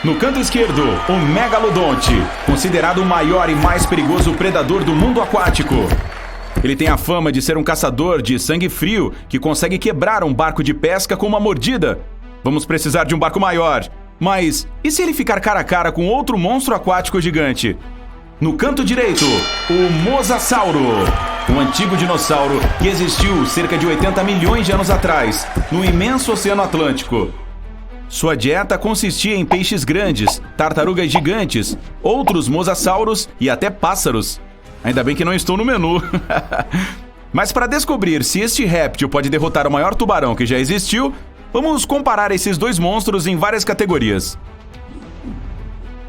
No canto esquerdo, o Megalodonte, considerado o maior e mais perigoso predador do mundo aquático. Ele tem a fama de ser um caçador de sangue frio que consegue quebrar um barco de pesca com uma mordida. Vamos precisar de um barco maior. Mas e se ele ficar cara a cara com outro monstro aquático gigante? No canto direito, o Mosasauro, um antigo dinossauro que existiu cerca de 80 milhões de anos atrás, no imenso Oceano Atlântico. Sua dieta consistia em peixes grandes, tartarugas gigantes, outros mosassauros e até pássaros. Ainda bem que não estou no menu. Mas para descobrir se este réptil pode derrotar o maior tubarão que já existiu, vamos comparar esses dois monstros em várias categorias.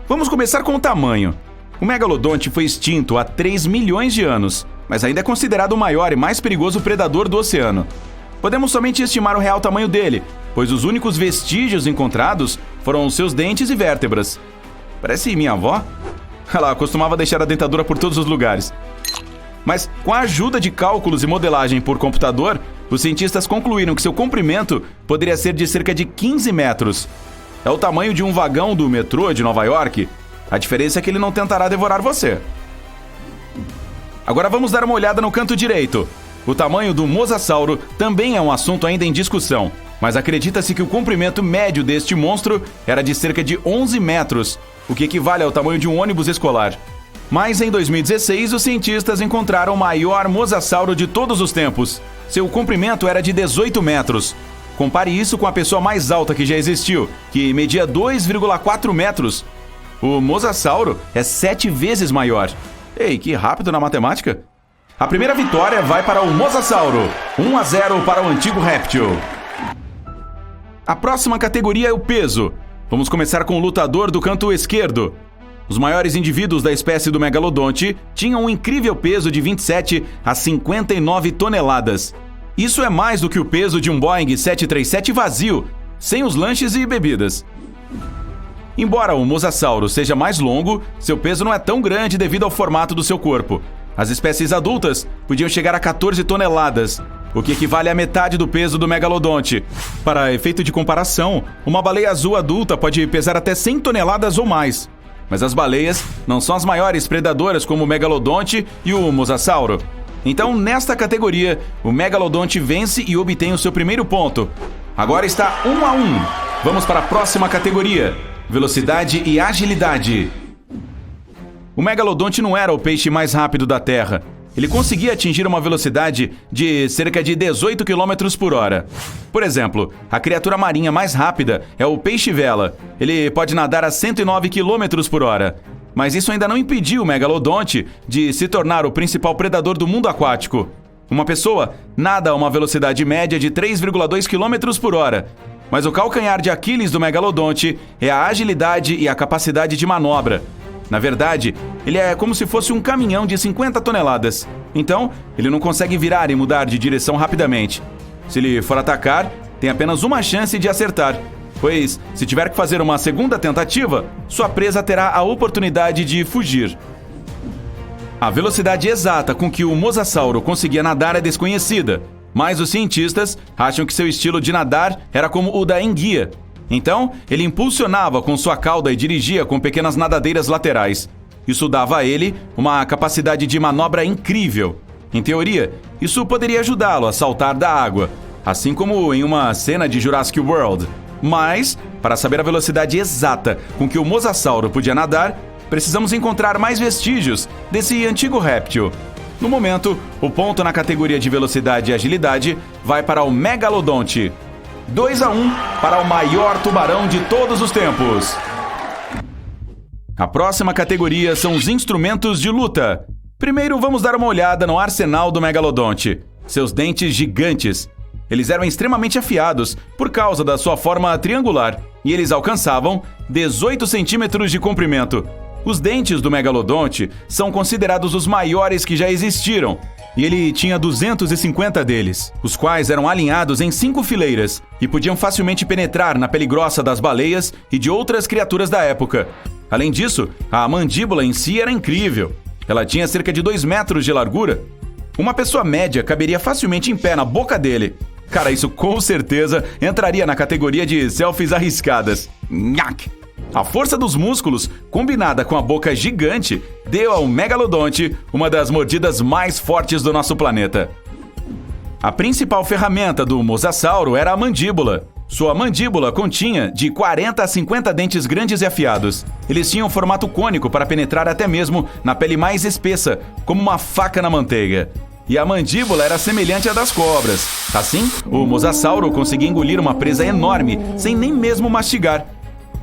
Vamos começar com o tamanho. O Megalodonte foi extinto há 3 milhões de anos, mas ainda é considerado o maior e mais perigoso predador do oceano. Podemos somente estimar o real tamanho dele, pois os únicos vestígios encontrados foram seus dentes e vértebras. Parece minha avó. Ela costumava deixar a dentadura por todos os lugares. Mas com a ajuda de cálculos e modelagem por computador, os cientistas concluíram que seu comprimento poderia ser de cerca de 15 metros. É o tamanho de um vagão do metrô de Nova York. A diferença é que ele não tentará devorar você. Agora vamos dar uma olhada no canto direito. O tamanho do Mosasauro também é um assunto ainda em discussão, mas acredita-se que o comprimento médio deste monstro era de cerca de 11 metros, o que equivale ao tamanho de um ônibus escolar. Mas em 2016, os cientistas encontraram o maior Mosasauro de todos os tempos. Seu comprimento era de 18 metros. Compare isso com a pessoa mais alta que já existiu, que media 2,4 metros. O Mosasauro é 7 vezes maior. Ei, que rápido na matemática! A primeira vitória vai para o Mosasauro, 1-0 para o antigo réptil. A próxima categoria é o peso. Vamos começar com o lutador do canto esquerdo. Os maiores indivíduos da espécie do Megalodonte tinham um incrível peso de 27 a 59 toneladas. Isso é mais do que o peso de um Boeing 737 vazio, sem os lanches e bebidas. Embora o Mosasauro seja mais longo, seu peso não é tão grande devido ao formato do seu corpo. As espécies adultas podiam chegar a 14 toneladas, o que equivale à metade do peso do Megalodonte. Para efeito de comparação, uma baleia azul adulta pode pesar até 100 toneladas ou mais. Mas as baleias não são as maiores predadoras como o Megalodonte e o Mosasauro. Então, nesta categoria, o Megalodonte vence e obtém o seu primeiro ponto. Agora está 1-1. Vamos para a próxima categoria: velocidade e agilidade. O Megalodonte não era o peixe mais rápido da Terra. Ele conseguia atingir uma velocidade de cerca de 18 km por hora. Por exemplo, a criatura marinha mais rápida é o peixe-vela. Ele pode nadar a 109 km por hora. Mas isso ainda não impediu o Megalodonte de se tornar o principal predador do mundo aquático. Uma pessoa nada a uma velocidade média de 3,2 km por hora. Mas o calcanhar de Aquiles do Megalodonte é a agilidade e a capacidade de manobra. Na verdade, ele é como se fosse um caminhão de 50 toneladas. Então, ele não consegue virar e mudar de direção rapidamente. Se ele for atacar, tem apenas uma chance de acertar, pois, se tiver que fazer uma segunda tentativa, sua presa terá a oportunidade de fugir. A velocidade exata com que o Mosasauro conseguia nadar é desconhecida, mas os cientistas acham que seu estilo de nadar era como o da enguia. Então, ele impulsionava com sua cauda e dirigia com pequenas nadadeiras laterais. Isso dava a ele uma capacidade de manobra incrível. Em teoria, isso poderia ajudá-lo a saltar da água, assim como em uma cena de Jurassic World. Mas, para saber a velocidade exata com que o Mosasauro podia nadar, precisamos encontrar mais vestígios desse antigo réptil. No momento, o ponto na categoria de velocidade e agilidade vai para o Megalodonte. 2-1 para o maior tubarão de todos os tempos. A próxima categoria são os instrumentos de luta. Primeiro, vamos dar uma olhada no arsenal do Megalodonte. Seus dentes gigantes. Eles eram extremamente afiados por causa da sua forma triangular, e eles alcançavam 18 centímetros de comprimento. Os dentes do Megalodonte são considerados os maiores que já existiram, e ele tinha 250 deles, os quais eram alinhados em 5 fileiras e podiam facilmente penetrar na pele grossa das baleias e de outras criaturas da época. Além disso, a mandíbula em si era incrível. Ela tinha cerca de 2 metros de largura. Uma pessoa média caberia facilmente em pé na boca dele. Cara, isso com certeza entraria na categoria de selfies arriscadas. Nhaque! A força dos músculos, combinada com a boca gigante, deu ao megalodonte uma das mordidas mais fortes do nosso planeta. A principal ferramenta do mosasauro era a mandíbula. Sua mandíbula continha de 40 a 50 dentes grandes e afiados. Eles tinham formato cônico para penetrar até mesmo na pele mais espessa, como uma faca na manteiga. E a mandíbula era semelhante à das cobras. Assim, o mosasauro conseguia engolir uma presa enorme, sem nem mesmo mastigar.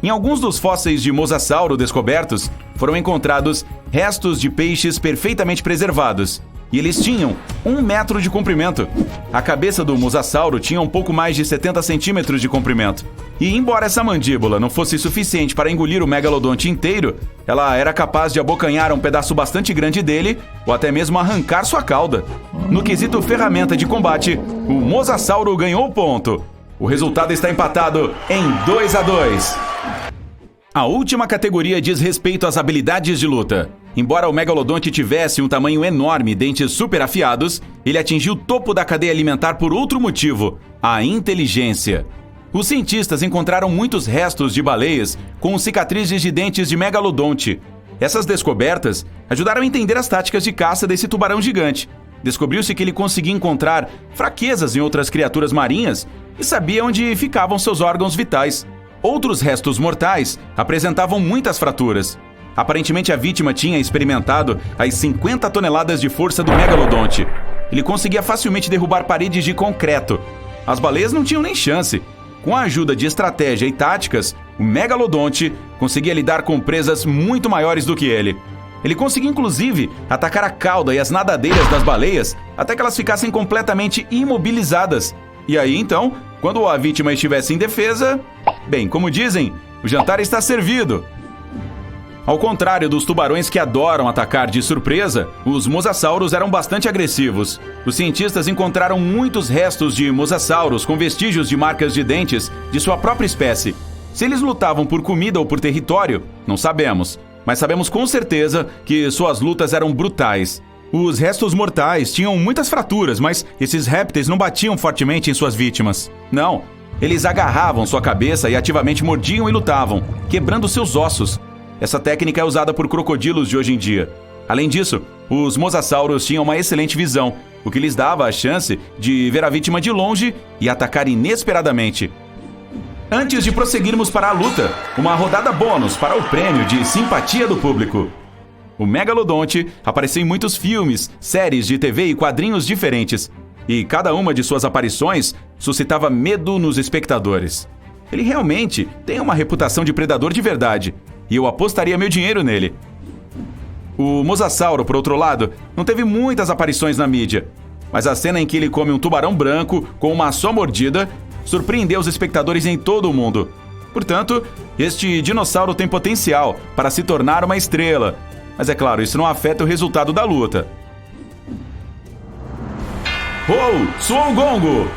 Em alguns dos fósseis de mosasauro descobertos, foram encontrados restos de peixes perfeitamente preservados. E eles tinham 1 metro de comprimento. A cabeça do mosasauro tinha um pouco mais de 70 centímetros de comprimento. E embora essa mandíbula não fosse suficiente para engolir o megalodonte inteiro, ela era capaz de abocanhar um pedaço bastante grande dele ou até mesmo arrancar sua cauda. No quesito ferramenta de combate, o mosasauro ganhou o ponto. O resultado está empatado em 2-2. A última categoria diz respeito às habilidades de luta. Embora o megalodonte tivesse um tamanho enorme e dentes super afiados, ele atingiu o topo da cadeia alimentar por outro motivo: a inteligência. Os cientistas encontraram muitos restos de baleias com cicatrizes de dentes de megalodonte. Essas descobertas ajudaram a entender as táticas de caça desse tubarão gigante. Descobriu-se que ele conseguia encontrar fraquezas em outras criaturas marinhas e sabia onde ficavam seus órgãos vitais. Outros restos mortais apresentavam muitas fraturas. Aparentemente a vítima tinha experimentado as 50 toneladas de força do megalodonte. Ele conseguia facilmente derrubar paredes de concreto. As baleias não tinham nem chance. Com a ajuda de estratégia e táticas, o megalodonte conseguia lidar com presas muito maiores do que ele. Ele conseguia inclusive atacar a cauda e as nadadeiras das baleias até que elas ficassem completamente imobilizadas. E aí então, quando a vítima estivesse indefesa, bem, como dizem, o jantar está servido. Ao contrário dos tubarões que adoram atacar de surpresa, os mosasauros eram bastante agressivos. Os cientistas encontraram muitos restos de mosasauros com vestígios de marcas de dentes de sua própria espécie. Se eles lutavam por comida ou por território, não sabemos. Mas sabemos com certeza que suas lutas eram brutais. Os restos mortais tinham muitas fraturas, mas esses répteis não batiam fortemente em suas vítimas. Não, eles agarravam sua cabeça e ativamente mordiam e lutavam, quebrando seus ossos. Essa técnica é usada por crocodilos de hoje em dia. Além disso, os mosasauros tinham uma excelente visão, o que lhes dava a chance de ver a vítima de longe e atacar inesperadamente. Antes de prosseguirmos para a luta, uma rodada bônus para o prêmio de simpatia do público. O megalodonte apareceu em muitos filmes, séries de TV e quadrinhos diferentes, e cada uma de suas aparições suscitava medo nos espectadores. Ele realmente tem uma reputação de predador de verdade, e eu apostaria meu dinheiro nele. O mosasauro, por outro lado, não teve muitas aparições na mídia, mas a cena em que ele come um tubarão branco com uma só mordida surpreendeu os espectadores em todo o mundo. Portanto, este dinossauro tem potencial para se tornar uma estrela, mas é claro, isso não afeta o resultado da luta. Soou o gongo!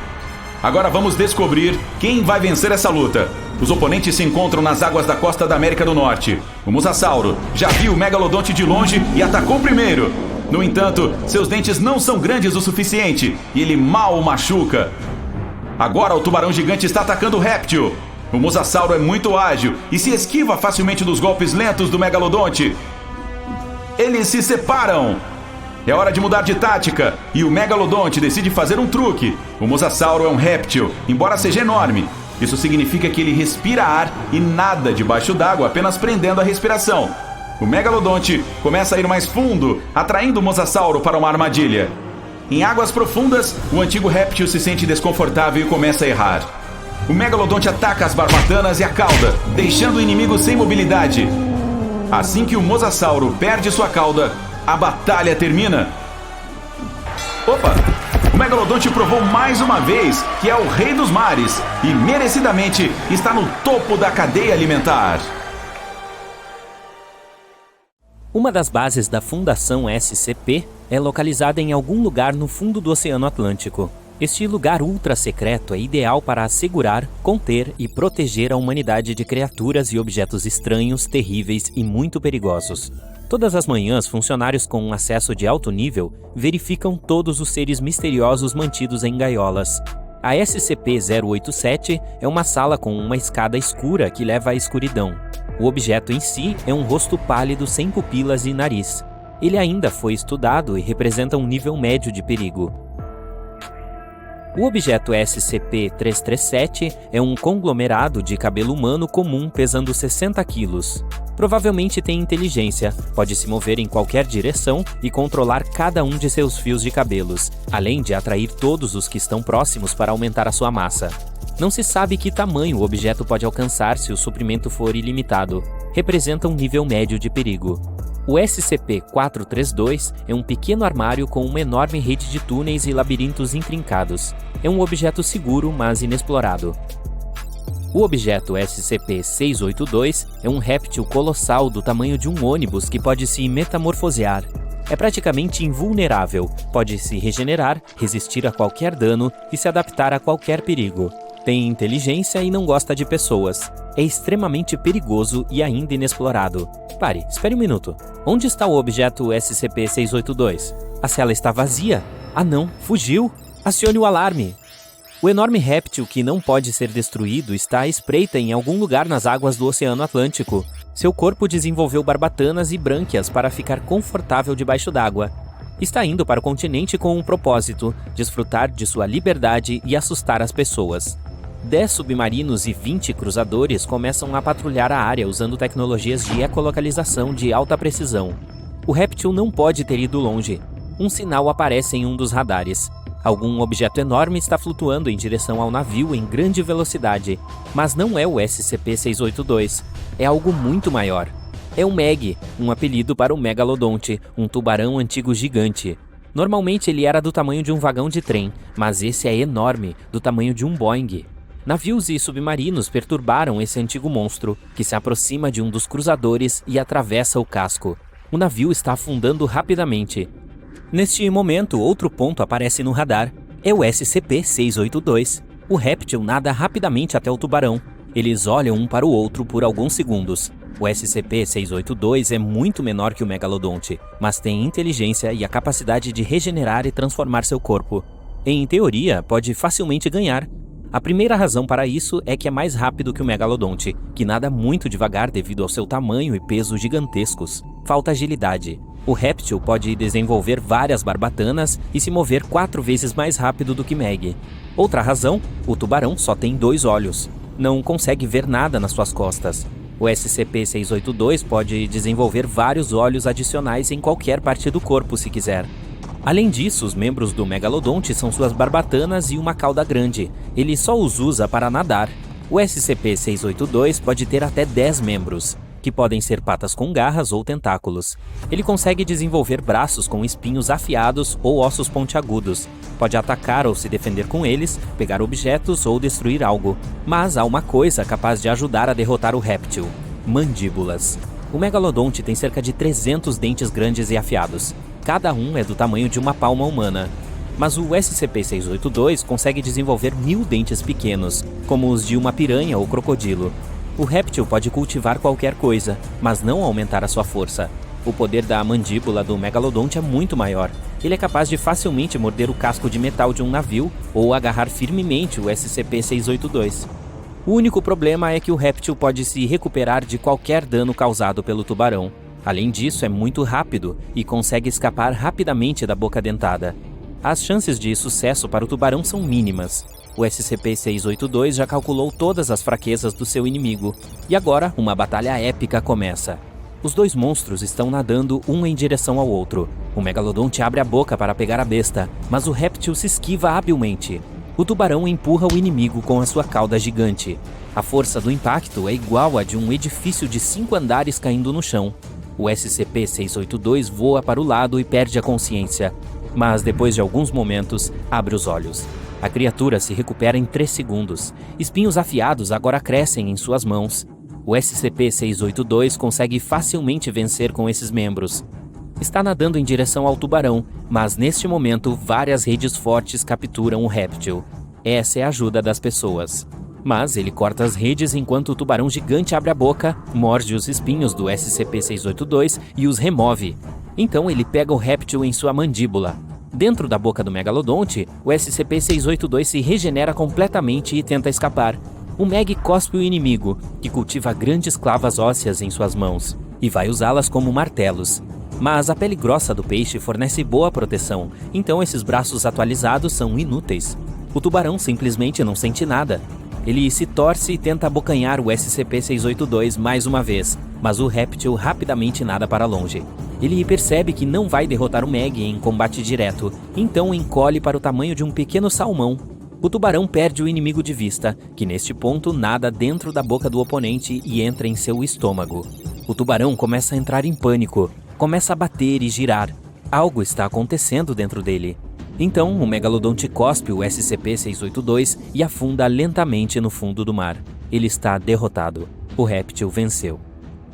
Agora vamos descobrir quem vai vencer essa luta. Os oponentes se encontram nas águas da costa da América do Norte. O mosasauro já viu o megalodonte de longe e atacou primeiro. No entanto, seus dentes não são grandes o suficiente e ele mal o machuca. Agora o tubarão gigante está atacando o réptil. O mosasauro é muito ágil e se esquiva facilmente dos golpes lentos do megalodonte. Eles se separam. É hora de mudar de tática e o megalodonte decide fazer um truque. O mosasauro é um réptil, embora seja enorme. Isso significa que ele respira ar e nada debaixo d'água, apenas prendendo a respiração. O megalodonte começa a ir mais fundo, atraindo o mosasauro para uma armadilha. Em águas profundas, o antigo réptil se sente desconfortável e começa a errar. O megalodonte ataca as barbatanas e a cauda, deixando o inimigo sem mobilidade. Assim que o mosasauro perde sua cauda, a batalha termina. Opa! O megalodonte provou mais uma vez que é o rei dos mares e merecidamente está no topo da cadeia alimentar. Uma das bases da Fundação SCP é localizada em algum lugar no fundo do Oceano Atlântico. Este lugar ultra secreto é ideal para assegurar, conter e proteger a humanidade de criaturas e objetos estranhos, terríveis e muito perigosos. Todas as manhãs, funcionários com um acesso de alto nível verificam todos os seres misteriosos mantidos em gaiolas. A SCP-087 é uma sala com uma escada escura que leva à escuridão. O objeto em si é um rosto pálido sem pupilas e nariz. Ele ainda foi estudado e representa um nível médio de perigo. O objeto SCP-337 é um conglomerado de cabelo humano comum pesando 60 quilos. Provavelmente tem inteligência, pode se mover em qualquer direção e controlar cada um de seus fios de cabelos, além de atrair todos os que estão próximos para aumentar a sua massa. Não se sabe que tamanho o objeto pode alcançar se o suprimento for ilimitado. Representa um nível médio de perigo. O SCP-432 é um pequeno armário com uma enorme rede de túneis e labirintos intrincados. É um objeto seguro, mas inexplorado. O objeto SCP-682 é um réptil colossal do tamanho de um ônibus que pode se metamorfosear. É praticamente invulnerável, pode se regenerar, resistir a qualquer dano e se adaptar a qualquer perigo. Tem inteligência e não gosta de pessoas. É extremamente perigoso e ainda inexplorado. Pare, espere um minuto. Onde está o objeto SCP-682? A cela está vazia? Ah não, fugiu! Acione o alarme! O enorme réptil que não pode ser destruído está à espreita em algum lugar nas águas do Oceano Atlântico. Seu corpo desenvolveu barbatanas e brânquias para ficar confortável debaixo d'água. Está indo para o continente com um propósito: desfrutar de sua liberdade e assustar as pessoas. 10 submarinos e 20 cruzadores começam a patrulhar a área usando tecnologias de ecolocalização de alta precisão. O réptil não pode ter ido longe. Um sinal aparece em um dos radares. Algum objeto enorme está flutuando em direção ao navio em grande velocidade, mas não é o SCP-682. É algo muito maior. É o Meg, um apelido para o megalodonte, um tubarão antigo gigante. Normalmente ele era do tamanho de um vagão de trem, mas esse é enorme, do tamanho de um Boeing. Navios e submarinos perturbaram esse antigo monstro, que se aproxima de um dos cruzadores e atravessa o casco. O navio está afundando rapidamente. Neste momento, outro ponto aparece no radar. É o SCP-682. O réptil nada rapidamente até o tubarão. Eles olham um para o outro por alguns segundos. O SCP-682 é muito menor que o megalodonte, mas tem inteligência e a capacidade de regenerar e transformar seu corpo. Em teoria, pode facilmente ganhar. A primeira razão para isso é que é mais rápido que o megalodonte, que nada muito devagar devido ao seu tamanho e peso gigantescos. Falta agilidade. O réptil pode desenvolver várias barbatanas e se mover 4 vezes mais rápido do que Meg. Outra razão, o tubarão só tem 2 olhos. Não consegue ver nada nas suas costas. O SCP-682 pode desenvolver vários olhos adicionais em qualquer parte do corpo se quiser. Além disso, os membros do megalodonte são suas barbatanas e uma cauda grande. Ele só os usa para nadar. O SCP-682 pode ter até 10 membros, que podem ser patas com garras ou tentáculos. Ele consegue desenvolver braços com espinhos afiados ou ossos pontiagudos. Pode atacar ou se defender com eles, pegar objetos ou destruir algo. Mas há uma coisa capaz de ajudar a derrotar o réptil: mandíbulas. O megalodonte tem cerca de 300 dentes grandes e afiados. Cada um é do tamanho de uma palma humana. Mas o SCP-682 consegue desenvolver 1000 dentes pequenos, como os de uma piranha ou crocodilo. O réptil pode cultivar qualquer coisa, mas não aumentar a sua força. O poder da mandíbula do megalodonte é muito maior. Ele é capaz de facilmente morder o casco de metal de um navio ou agarrar firmemente o SCP-682. O único problema é que o réptil pode se recuperar de qualquer dano causado pelo tubarão. Além disso, é muito rápido e consegue escapar rapidamente da boca dentada. As chances de sucesso para o tubarão são mínimas. O SCP-682 já calculou todas as fraquezas do seu inimigo, e agora uma batalha épica começa. Os 2 monstros estão nadando um em direção ao outro. O megalodonte abre a boca para pegar a besta, mas o réptil se esquiva habilmente. O tubarão empurra o inimigo com a sua cauda gigante. A força do impacto é igual à de um edifício de 5 andares caindo no chão. O SCP-682 voa para o lado e perde a consciência, mas depois de alguns momentos, abre os olhos. A criatura se recupera em 3 segundos. Espinhos afiados agora crescem em suas mãos. O SCP-682 consegue facilmente vencer com esses membros. Está nadando em direção ao tubarão, mas neste momento várias redes fortes capturam o réptil. Essa é a ajuda das pessoas. Mas ele corta as redes enquanto o tubarão gigante abre a boca, morde os espinhos do SCP-682 e os remove. Então ele pega o réptil em sua mandíbula. Dentro da boca do megalodonte, o SCP-682 se regenera completamente e tenta escapar. O Meg cospe o inimigo, que cultiva grandes clavas ósseas em suas mãos, e vai usá-las como martelos. Mas a pele grossa do peixe fornece boa proteção, então esses braços atualizados são inúteis. O tubarão simplesmente não sente nada. Ele se torce e tenta abocanhar o SCP-682 mais uma vez, mas o réptil rapidamente nada para longe. Ele percebe que não vai derrotar o Meg em combate direto, então encolhe para o tamanho de um pequeno salmão. O tubarão perde o inimigo de vista, que neste ponto nada dentro da boca do oponente e entra em seu estômago. O tubarão começa a entrar em pânico, começa a bater e girar. Algo está acontecendo dentro dele. Então, o megalodonte cospe o SCP-682 e afunda lentamente no fundo do mar. Ele está derrotado. O réptil venceu.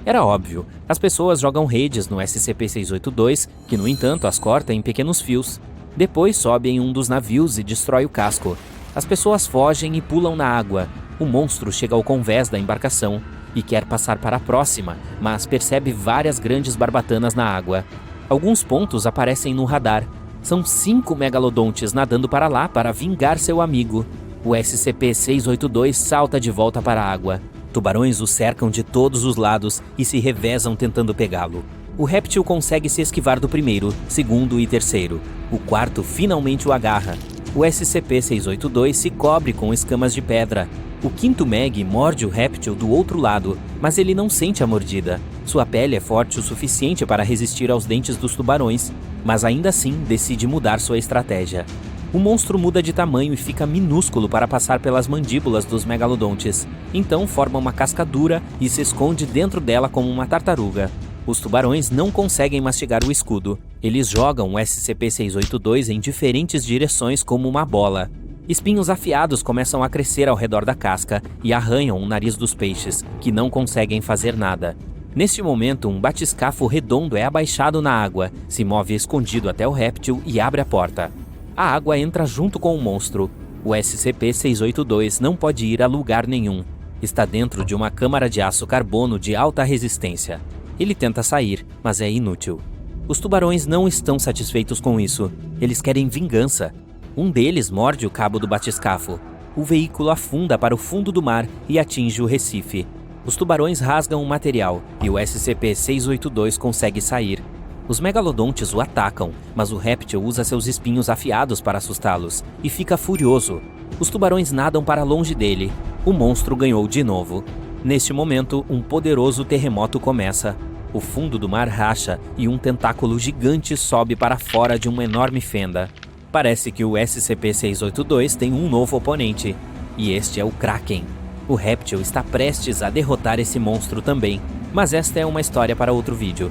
Era óbvio, as pessoas jogam redes no SCP-682, que no entanto as corta em pequenos fios. Depois sobe em um dos navios e destrói o casco. As pessoas fogem e pulam na água. O monstro chega ao convés da embarcação e quer passar para a próxima, mas percebe várias grandes barbatanas na água. Alguns pontos aparecem no radar. São 5 megalodontes nadando para lá para vingar seu amigo. O SCP-682 salta de volta para a água. Tubarões o cercam de todos os lados e se revezam tentando pegá-lo. O réptil consegue se esquivar do primeiro, segundo e terceiro. O quarto finalmente o agarra. O SCP-682 se cobre com escamas de pedra. O quinto Meg morde o réptil do outro lado, mas ele não sente a mordida. Sua pele é forte o suficiente para resistir aos dentes dos tubarões, mas ainda assim decide mudar sua estratégia. O monstro muda de tamanho e fica minúsculo para passar pelas mandíbulas dos megalodontes. Então forma uma casca dura e se esconde dentro dela como uma tartaruga. Os tubarões não conseguem mastigar o escudo. Eles jogam o SCP-682 em diferentes direções como uma bola. Espinhos afiados começam a crescer ao redor da casca e arranham o nariz dos peixes, que não conseguem fazer nada. Neste momento, um batiscafo redondo é abaixado na água, se move escondido até o réptil e abre a porta. A água entra junto com o monstro. O SCP-682 não pode ir a lugar nenhum. Está dentro de uma câmara de aço carbono de alta resistência. Ele tenta sair, mas é inútil. Os tubarões não estão satisfeitos com isso. Eles querem vingança. Um deles morde o cabo do batiscafo. O veículo afunda para o fundo do mar e atinge o recife. Os tubarões rasgam o material e o SCP-682 consegue sair. Os megalodontes o atacam, mas o réptil usa seus espinhos afiados para assustá-los e fica furioso. Os tubarões nadam para longe dele. O monstro ganhou de novo. Neste momento, um poderoso terremoto começa. O fundo do mar racha e um tentáculo gigante sobe para fora de uma enorme fenda. Parece que o SCP-682 tem um novo oponente, e este é o Kraken. O réptil está prestes a derrotar esse monstro também, mas esta é uma história para outro vídeo.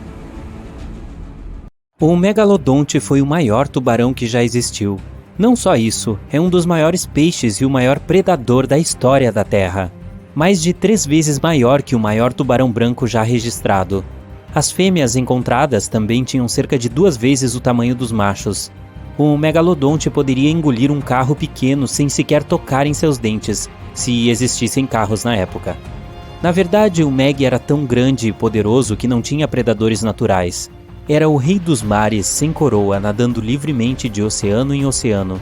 O megalodonte foi o maior tubarão que já existiu. Não só isso, é um dos maiores peixes e o maior predador da história da Terra. Mais de 3 vezes maior que o maior tubarão branco já registrado. As fêmeas encontradas também tinham cerca de 2 vezes o tamanho dos machos. O megalodonte poderia engolir um carro pequeno sem sequer tocar em seus dentes, se existissem carros na época. Na verdade, o Meg era tão grande e poderoso que não tinha predadores naturais. Era o rei dos mares, sem coroa, nadando livremente de oceano em oceano.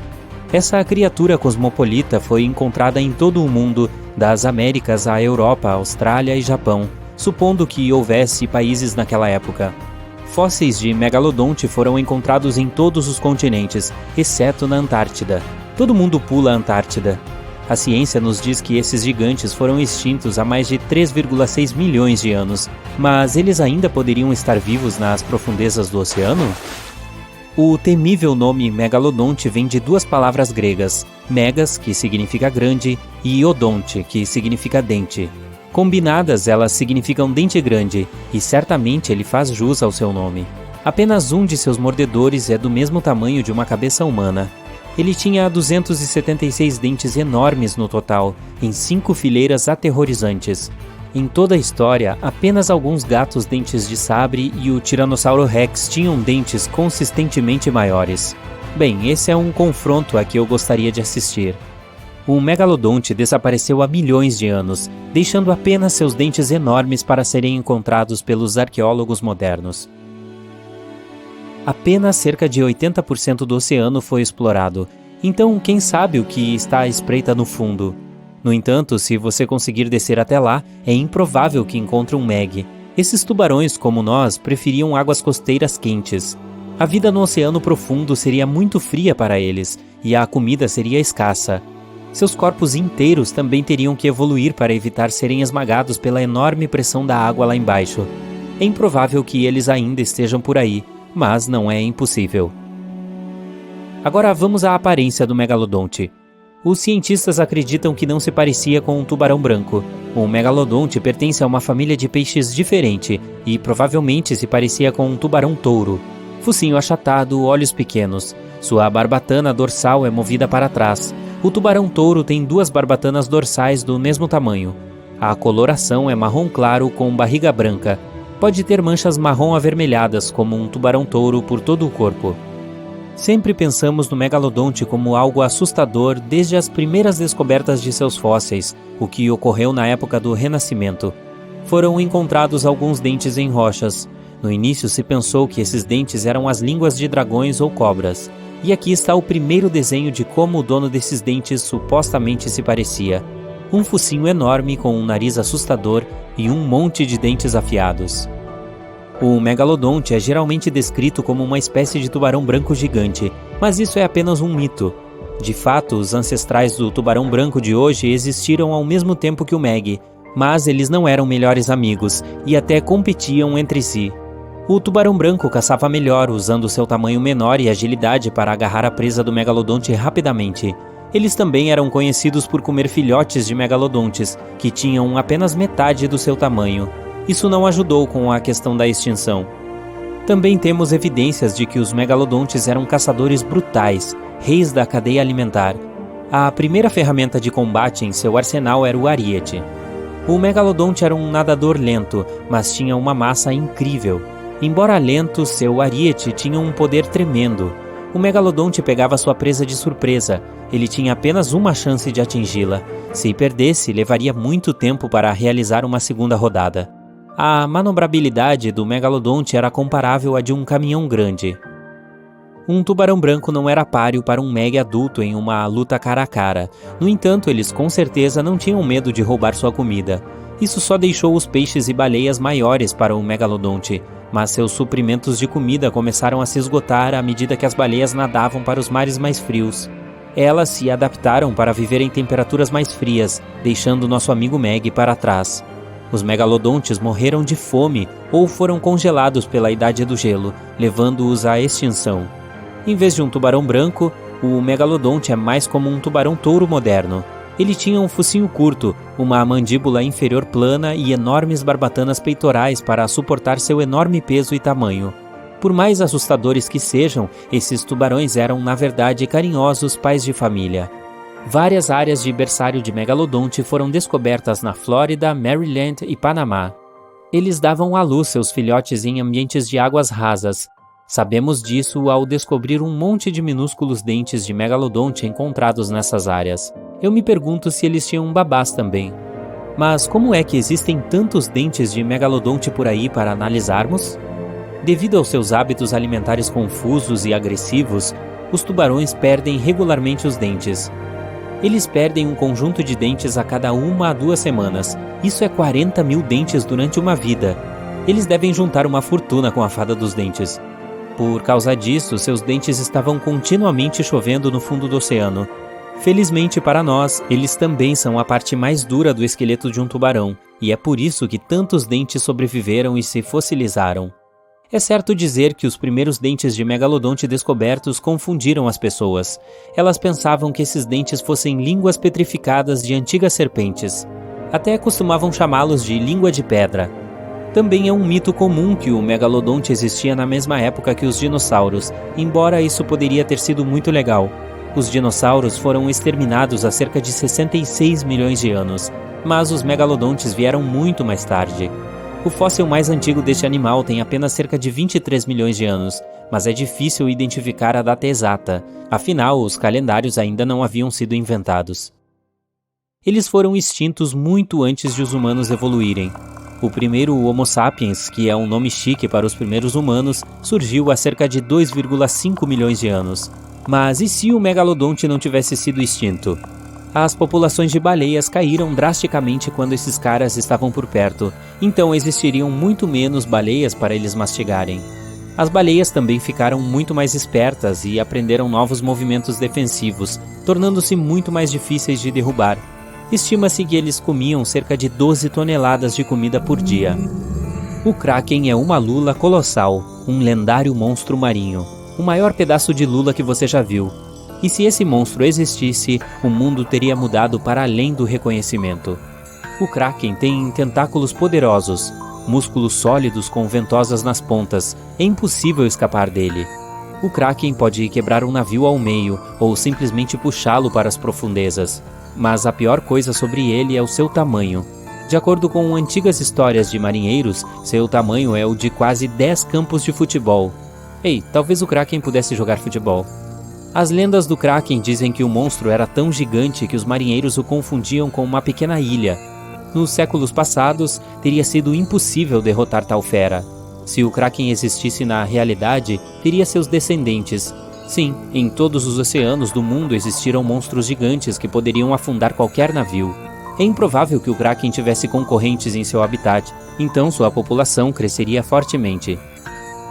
Essa criatura cosmopolita foi encontrada em todo o mundo, das Américas à Europa, Austrália e Japão, supondo que houvesse países naquela época. Fósseis de megalodonte foram encontrados em todos os continentes, exceto na Antártida. Todo mundo pula a Antártida. A ciência nos diz que esses gigantes foram extintos há mais de 3,6 milhões de anos, mas eles ainda poderiam estar vivos nas profundezas do oceano? O temível nome megalodonte vem de 2 palavras gregas, megas, que significa grande, e odonte, que significa dente. Combinadas, elas significam dente grande, e certamente ele faz jus ao seu nome. Apenas um de seus mordedores é do mesmo tamanho de uma cabeça humana. Ele tinha 276 dentes enormes no total, em 5 fileiras aterrorizantes. Em toda a história, apenas alguns gatos dentes de sabre e o Tiranossauro Rex tinham dentes consistentemente maiores. Bem, esse é um confronto a que eu gostaria de assistir. O megalodonte desapareceu há milhões de anos, deixando apenas seus dentes enormes para serem encontrados pelos arqueólogos modernos. Apenas cerca de 80% do oceano foi explorado, então quem sabe o que está à espreita no fundo? No entanto, se você conseguir descer até lá, é improvável que encontre um Meg. Esses tubarões, como nós, preferiam águas costeiras quentes. A vida no oceano profundo seria muito fria para eles, e a comida seria escassa. Seus corpos inteiros também teriam que evoluir para evitar serem esmagados pela enorme pressão da água lá embaixo. É improvável que eles ainda estejam por aí, mas não é impossível. Agora vamos à aparência do megalodonte. Os cientistas acreditam que não se parecia com um tubarão branco. O megalodonte pertence a uma família de peixes diferente e provavelmente se parecia com um tubarão-touro. Focinho achatado, olhos pequenos. Sua barbatana dorsal é movida para trás. O tubarão-touro tem 2 barbatanas dorsais do mesmo tamanho. A coloração é marrom claro com barriga branca. Pode ter manchas marrom avermelhadas, como um tubarão-touro por todo o corpo. Sempre pensamos no megalodonte como algo assustador desde as primeiras descobertas de seus fósseis, o que ocorreu na época do Renascimento. Foram encontrados alguns dentes em rochas. No início se pensou que esses dentes eram as línguas de dragões ou cobras. E aqui está o primeiro desenho de como o dono desses dentes supostamente se parecia. Um focinho enorme com um nariz assustador e um monte de dentes afiados. O megalodonte é geralmente descrito como uma espécie de tubarão branco gigante, mas isso é apenas um mito. De fato, os ancestrais do tubarão branco de hoje existiram ao mesmo tempo que o Meg, mas eles não eram melhores amigos e até competiam entre si. O tubarão branco caçava melhor, usando seu tamanho menor e agilidade para agarrar a presa do megalodonte rapidamente. Eles também eram conhecidos por comer filhotes de megalodontes, que tinham apenas metade do seu tamanho. Isso não ajudou com a questão da extinção. Também temos evidências de que os megalodontes eram caçadores brutais, reis da cadeia alimentar. A primeira ferramenta de combate em seu arsenal era o ariete. O megalodonte era um nadador lento, mas tinha uma massa incrível. Embora lento, seu ariete tinha um poder tremendo. O megalodonte pegava sua presa de surpresa. Ele tinha apenas uma chance de atingi-la. Se perdesse, levaria muito tempo para realizar uma segunda rodada. A manobrabilidade do megalodonte era comparável à de um caminhão grande. Um tubarão branco não era páreo para um Meg adulto em uma luta cara a cara. No entanto, eles com certeza não tinham medo de roubar sua comida. Isso só deixou os peixes e baleias maiores para o megalodonte, mas seus suprimentos de comida começaram a se esgotar à medida que as baleias nadavam para os mares mais frios. Elas se adaptaram para viver em temperaturas mais frias, deixando nosso amigo Meg para trás. Os megalodontes morreram de fome ou foram congelados pela idade do gelo, levando-os à extinção. Em vez de um tubarão branco, o megalodonte é mais como um tubarão-touro moderno. Ele tinha um focinho curto, uma mandíbula inferior plana e enormes barbatanas peitorais para suportar seu enorme peso e tamanho. Por mais assustadores que sejam, esses tubarões eram, na verdade, carinhosos pais de família. Várias áreas de berçário de megalodonte foram descobertas na Flórida, Maryland e Panamá. Eles davam à luz seus filhotes em ambientes de águas rasas. Sabemos disso ao descobrir um monte de minúsculos dentes de megalodonte encontrados nessas áreas. Eu me pergunto se eles tinham babás também. Mas como é que existem tantos dentes de megalodonte por aí para analisarmos? Devido aos seus hábitos alimentares confusos e agressivos, os tubarões perdem regularmente os dentes. Eles perdem um conjunto de dentes a cada 1 a 2 semanas. Isso é 40 mil dentes durante uma vida. Eles devem juntar uma fortuna com a fada dos dentes. Por causa disso, seus dentes estavam continuamente chovendo no fundo do oceano. Felizmente para nós, eles também são a parte mais dura do esqueleto de um tubarão, e é por isso que tantos dentes sobreviveram e se fossilizaram. É certo dizer que os primeiros dentes de megalodonte descobertos confundiram as pessoas. Elas pensavam que esses dentes fossem línguas petrificadas de antigas serpentes. Até costumavam chamá-los de língua de pedra. Também é um mito comum que o megalodonte existia na mesma época que os dinossauros, embora isso poderia ter sido muito legal. Os dinossauros foram exterminados há cerca de 66 milhões de anos, mas os megalodontes vieram muito mais tarde. O fóssil mais antigo deste animal tem apenas cerca de 23 milhões de anos, mas é difícil identificar a data exata, afinal os calendários ainda não haviam sido inventados. Eles foram extintos muito antes de os humanos evoluírem. O primeiro Homo sapiens, que é um nome chique para os primeiros humanos, surgiu há cerca de 2,5 milhões de anos. Mas e se o megalodonte não tivesse sido extinto? As populações de baleias caíram drasticamente quando esses caras estavam por perto, então existiriam muito menos baleias para eles mastigarem. As baleias também ficaram muito mais espertas e aprenderam novos movimentos defensivos, tornando-se muito mais difíceis de derrubar. Estima-se que eles comiam cerca de 12 toneladas de comida por dia. O Kraken é uma lula colossal, um lendário monstro marinho, o maior pedaço de lula que você já viu. E se esse monstro existisse, o mundo teria mudado para além do reconhecimento. O Kraken tem tentáculos poderosos, músculos sólidos com ventosas nas pontas, é impossível escapar dele. O Kraken pode quebrar um navio ao meio ou simplesmente puxá-lo para as profundezas. Mas a pior coisa sobre ele é o seu tamanho. De acordo com antigas histórias de marinheiros, seu tamanho é o de quase 10 campos de futebol. Ei, talvez o Kraken pudesse jogar futebol. As lendas do Kraken dizem que o monstro era tão gigante que os marinheiros o confundiam com uma pequena ilha. Nos séculos passados, teria sido impossível derrotar tal fera. Se o Kraken existisse na realidade, teria seus descendentes. Sim, em todos os oceanos do mundo existiram monstros gigantes que poderiam afundar qualquer navio. É improvável que o Kraken tivesse concorrentes em seu habitat, então sua população cresceria fortemente.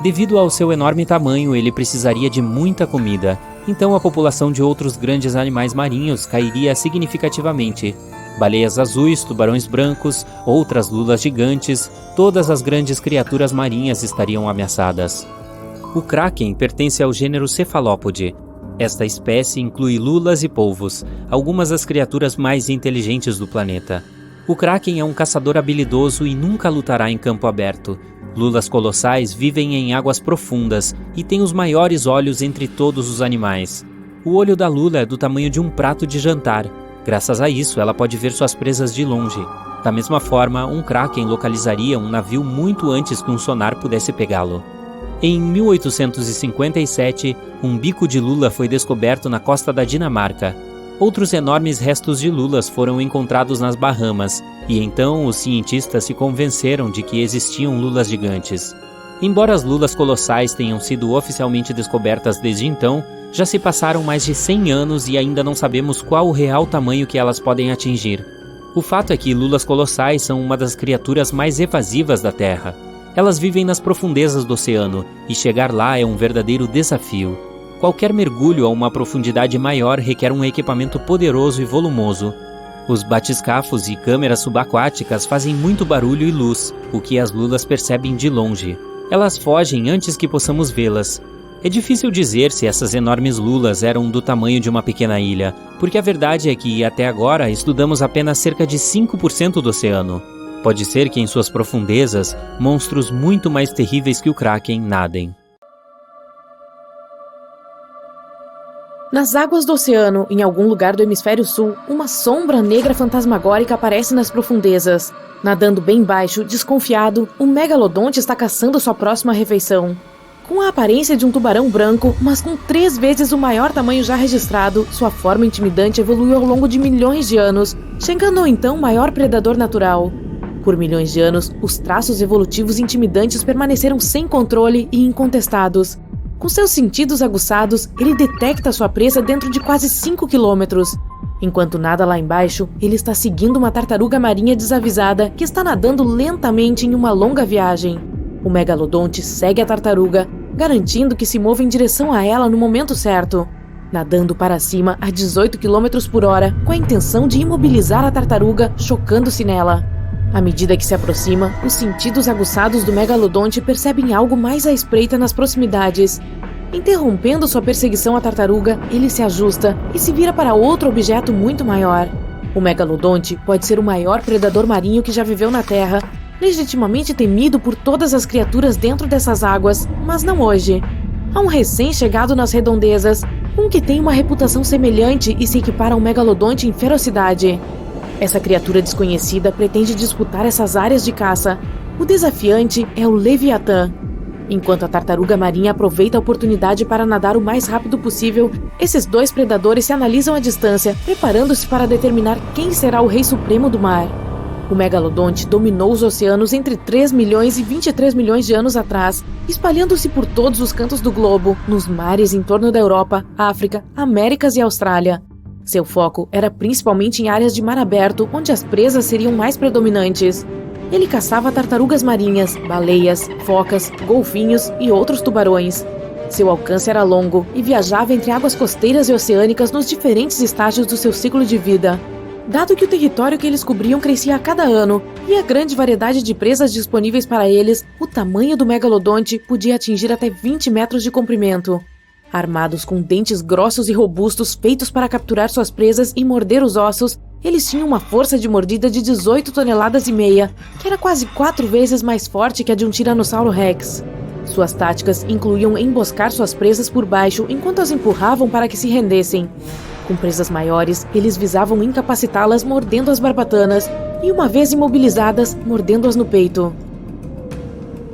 Devido ao seu enorme tamanho, ele precisaria de muita comida, então a população de outros grandes animais marinhos cairia significativamente. Baleias azuis, tubarões brancos, outras lulas gigantes, todas as grandes criaturas marinhas estariam ameaçadas. O Kraken pertence ao gênero Cefalópode. Esta espécie inclui lulas e polvos, algumas das criaturas mais inteligentes do planeta. O Kraken é um caçador habilidoso e nunca lutará em campo aberto. Lulas colossais vivem em águas profundas e têm os maiores olhos entre todos os animais. O olho da lula é do tamanho de um prato de jantar. Graças a isso, ela pode ver suas presas de longe. Da mesma forma, um Kraken localizaria um navio muito antes que um sonar pudesse pegá-lo. Em 1857, um bico de lula foi descoberto na costa da Dinamarca. Outros enormes restos de lulas foram encontrados nas Bahamas, e então os cientistas se convenceram de que existiam lulas gigantes. Embora as lulas colossais tenham sido oficialmente descobertas desde então, já se passaram mais de 100 anos e ainda não sabemos qual o real tamanho que elas podem atingir. O fato é que lulas colossais são uma das criaturas mais evasivas da Terra. Elas vivem nas profundezas do oceano, e chegar lá é um verdadeiro desafio. Qualquer mergulho a uma profundidade maior requer um equipamento poderoso e volumoso. Os batiscafos e câmeras subaquáticas fazem muito barulho e luz, o que as lulas percebem de longe. Elas fogem antes que possamos vê-las. É difícil dizer se essas enormes lulas eram do tamanho de uma pequena ilha, porque a verdade é que, até agora, estudamos apenas cerca de 5% do oceano. Pode ser que em suas profundezas, monstros muito mais terríveis que o Kraken nadem. Nas águas do oceano, em algum lugar do hemisfério sul, uma sombra negra fantasmagórica aparece nas profundezas. Nadando bem baixo, desconfiado, um megalodonte está caçando sua próxima refeição. Com a aparência de um tubarão branco, mas com 3 vezes o maior tamanho já registrado, sua forma intimidante evoluiu ao longo de milhões de anos, chegando ao então maior predador natural. Por milhões de anos, os traços evolutivos intimidantes permaneceram sem controle e incontestados. Com seus sentidos aguçados, ele detecta sua presa dentro de quase 5 quilômetros. Enquanto nada lá embaixo, ele está seguindo uma tartaruga marinha desavisada que está nadando lentamente em uma longa viagem. O megalodonte segue a tartaruga, garantindo que se mova em direção a ela no momento certo. Nadando para cima a 18 km por hora, com a intenção de imobilizar a tartaruga, chocando-se nela. À medida que se aproxima, os sentidos aguçados do megalodonte percebem algo mais à espreita nas proximidades. Interrompendo sua perseguição à tartaruga, ele se ajusta e se vira para outro objeto muito maior. O megalodonte pode ser o maior predador marinho que já viveu na Terra, legitimamente temido por todas as criaturas dentro dessas águas, mas não hoje. Há um recém-chegado nas redondezas, um que tem uma reputação semelhante e se equipara ao megalodonte em ferocidade. Essa criatura desconhecida pretende disputar essas áreas de caça. O desafiante é o Leviatã. Enquanto a tartaruga marinha aproveita a oportunidade para nadar o mais rápido possível, esses dois predadores se analisam à distância, preparando-se para determinar quem será o rei supremo do mar. O megalodonte dominou os oceanos entre 3 milhões e 23 milhões de anos atrás, espalhando-se por todos os cantos do globo, nos mares em torno da Europa, África, Américas e Austrália. Seu foco era principalmente em áreas de mar aberto, onde as presas seriam mais predominantes. Ele caçava tartarugas marinhas, baleias, focas, golfinhos e outros tubarões. Seu alcance era longo e viajava entre águas costeiras e oceânicas nos diferentes estágios do seu ciclo de vida. Dado que o território que eles cobriam crescia a cada ano e a grande variedade de presas disponíveis para eles, o tamanho do megalodonte podia atingir até 20 metros de comprimento. Armados com dentes grossos e robustos feitos para capturar suas presas e morder os ossos, eles tinham uma força de mordida de 18 toneladas e meia, que era quase 4 vezes mais forte que a de um Tiranossauro Rex. Suas táticas incluíam emboscar suas presas por baixo enquanto as empurravam para que se rendessem. Com presas maiores, eles visavam incapacitá-las mordendo as barbatanas e, uma vez imobilizadas, mordendo-as no peito.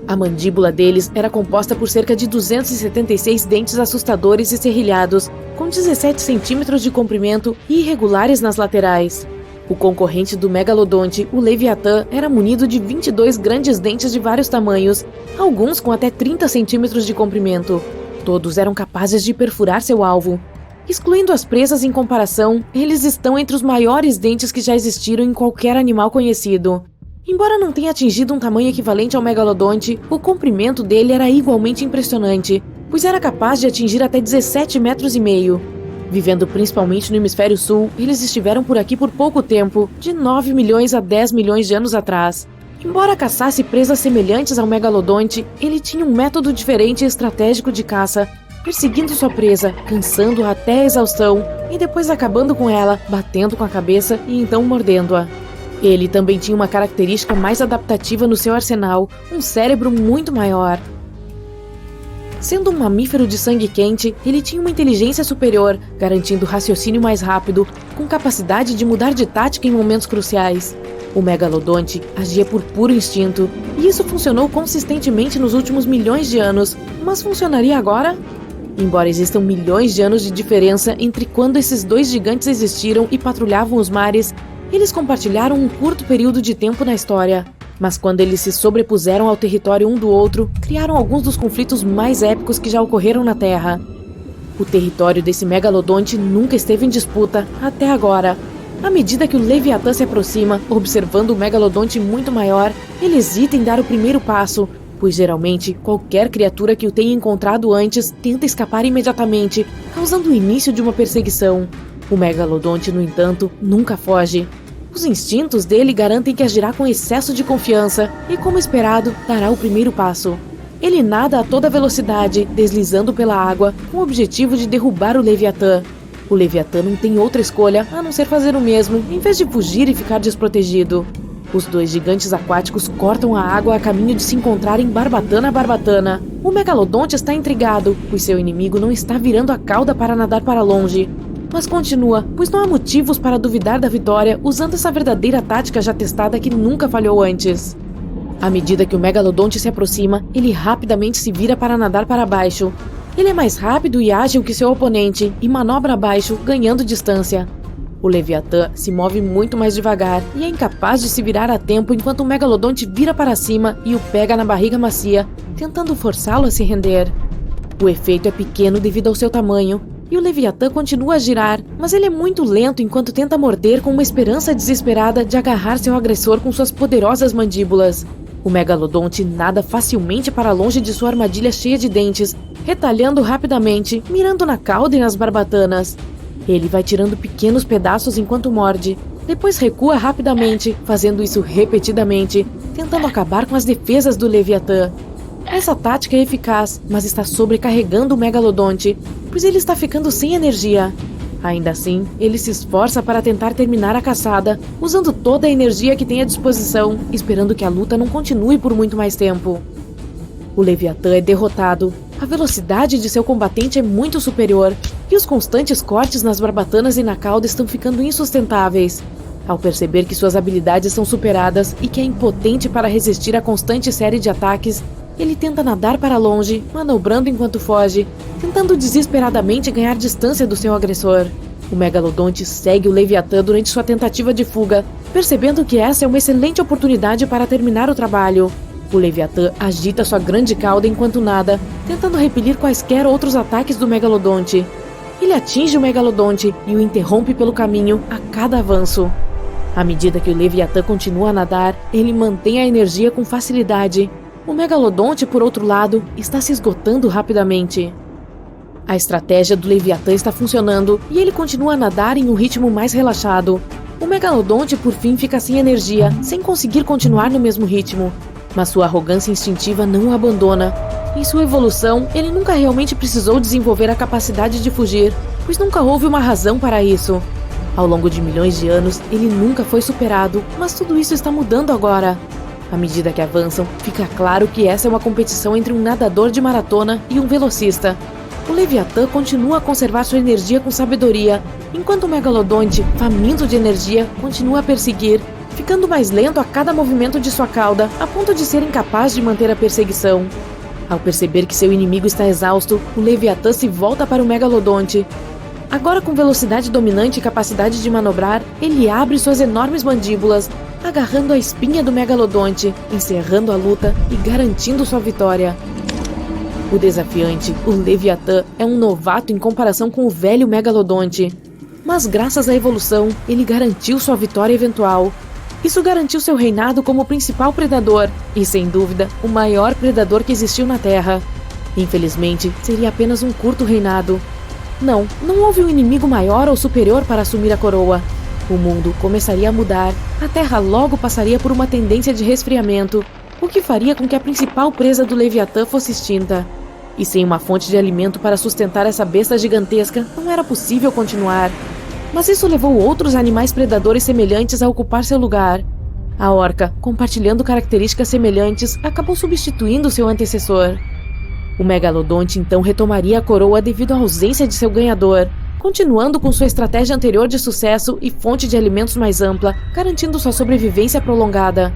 A mandíbula deles era composta por cerca de 276 dentes assustadores e serrilhados, com 17 centímetros de comprimento e irregulares nas laterais. O concorrente do megalodonte, o Leviatã, era munido de 22 grandes dentes de vários tamanhos, alguns com até 30 centímetros de comprimento. Todos eram capazes de perfurar seu alvo. Excluindo as presas em comparação, eles estão entre os maiores dentes que já existiram em qualquer animal conhecido. Embora não tenha atingido um tamanho equivalente ao megalodonte, o comprimento dele era igualmente impressionante, pois era capaz de atingir até 17 metros e meio. Vivendo principalmente no hemisfério sul, eles estiveram por aqui por pouco tempo, de 9 milhões a 10 milhões de anos atrás. Embora caçasse presas semelhantes ao megalodonte, ele tinha um método diferente e estratégico de caça, perseguindo sua presa, cansando-a até a exaustão e depois acabando com ela, batendo com a cabeça e então mordendo-a. Ele também tinha uma característica mais adaptativa no seu arsenal, um cérebro muito maior. Sendo um mamífero de sangue quente, ele tinha uma inteligência superior, garantindo raciocínio mais rápido, com capacidade de mudar de tática em momentos cruciais. O megalodonte agia por puro instinto, e isso funcionou consistentemente nos últimos milhões de anos, mas funcionaria agora? Embora existam milhões de anos de diferença entre quando esses dois gigantes existiram e patrulhavam os mares, eles compartilharam um curto período de tempo na história. Mas quando eles se sobrepuseram ao território um do outro, criaram alguns dos conflitos mais épicos que já ocorreram na Terra. O território desse megalodonte nunca esteve em disputa, até agora. À medida que o Leviatã se aproxima, observando o megalodonte muito maior, ele hesita em dar o primeiro passo, pois geralmente qualquer criatura que o tenha encontrado antes tenta escapar imediatamente, causando o início de uma perseguição. O megalodonte, no entanto, nunca foge. Os instintos dele garantem que agirá com excesso de confiança e, como esperado, dará o primeiro passo. Ele nada a toda velocidade, deslizando pela água, com o objetivo de derrubar o Leviatã. O Leviatã não tem outra escolha a não ser fazer o mesmo, em vez de fugir e ficar desprotegido. Os dois gigantes aquáticos cortam a água a caminho de se encontrarem barbatana a barbatana. O megalodonte está intrigado, pois seu inimigo não está virando a cauda para nadar para longe. Mas continua, pois não há motivos para duvidar da vitória usando essa verdadeira tática já testada que nunca falhou antes. À medida que o megalodonte se aproxima, ele rapidamente se vira para nadar para baixo. Ele é mais rápido e ágil que seu oponente e manobra abaixo, ganhando distância. O Leviatã se move muito mais devagar e é incapaz de se virar a tempo enquanto o megalodonte vira para cima e o pega na barriga macia, tentando forçá-lo a se render. O efeito é pequeno devido ao seu tamanho, e o Leviatã continua a girar, mas ele é muito lento enquanto tenta morder com uma esperança desesperada de agarrar seu agressor com suas poderosas mandíbulas. O megalodonte nada facilmente para longe de sua armadilha cheia de dentes, retalhando rapidamente, mirando na cauda e nas barbatanas. Ele vai tirando pequenos pedaços enquanto morde, depois recua rapidamente, fazendo isso repetidamente, tentando acabar com as defesas do Leviatã. Essa tática é eficaz, mas está sobrecarregando o megalodonte, pois ele está ficando sem energia. Ainda assim, ele se esforça para tentar terminar a caçada, usando toda a energia que tem à disposição, esperando que a luta não continue por muito mais tempo. O Leviatã é derrotado. A velocidade de seu combatente é muito superior, e os constantes cortes nas barbatanas e na cauda estão ficando insustentáveis. Ao perceber que suas habilidades são superadas e que é impotente para resistir à constante série de ataques, ele tenta nadar para longe, manobrando enquanto foge, tentando desesperadamente ganhar distância do seu agressor. O megalodonte segue o Leviatã durante sua tentativa de fuga, percebendo que essa é uma excelente oportunidade para terminar o trabalho. O Leviatã agita sua grande cauda enquanto nada, tentando repelir quaisquer outros ataques do megalodonte. Ele atinge o megalodonte e o interrompe pelo caminho a cada avanço. À medida que o Leviatã continua a nadar, ele mantém a energia com facilidade. O megalodonte, por outro lado, está se esgotando rapidamente. A estratégia do Leviatã está funcionando e ele continua a nadar em um ritmo mais relaxado. O megalodonte, por fim, fica sem energia, sem conseguir continuar no mesmo ritmo. Mas sua arrogância instintiva não o abandona. Em sua evolução, ele nunca realmente precisou desenvolver a capacidade de fugir, pois nunca houve uma razão para isso. Ao longo de milhões de anos, ele nunca foi superado, mas tudo isso está mudando agora. À medida que avançam, fica claro que essa é uma competição entre um nadador de maratona e um velocista. O Leviatã continua a conservar sua energia com sabedoria, enquanto o megalodonte, faminto de energia, continua a perseguir, ficando mais lento a cada movimento de sua cauda, a ponto de ser incapaz de manter a perseguição. Ao perceber que seu inimigo está exausto, o Leviatã se volta para o megalodonte. Agora com velocidade dominante e capacidade de manobrar, ele abre suas enormes mandíbulas, agarrando a espinha do megalodonte, encerrando a luta e garantindo sua vitória. O desafiante, o Leviatã, é um novato em comparação com o velho megalodonte. Mas graças à evolução, ele garantiu sua vitória eventual. Isso garantiu seu reinado como o principal predador e, sem dúvida, o maior predador que existiu na Terra. Infelizmente, seria apenas um curto reinado. Não houve um inimigo maior ou superior para assumir a coroa. O mundo começaria a mudar, a Terra logo passaria por uma tendência de resfriamento, o que faria com que a principal presa do Leviatã fosse extinta. E sem uma fonte de alimento para sustentar essa besta gigantesca, não era possível continuar. Mas isso levou outros animais predadores semelhantes a ocupar seu lugar. A orca, compartilhando características semelhantes, acabou substituindo seu antecessor. O megalodonte então retomaria a coroa devido à ausência de seu ganhador, continuando com sua estratégia anterior de sucesso e fonte de alimentos mais ampla, garantindo sua sobrevivência prolongada.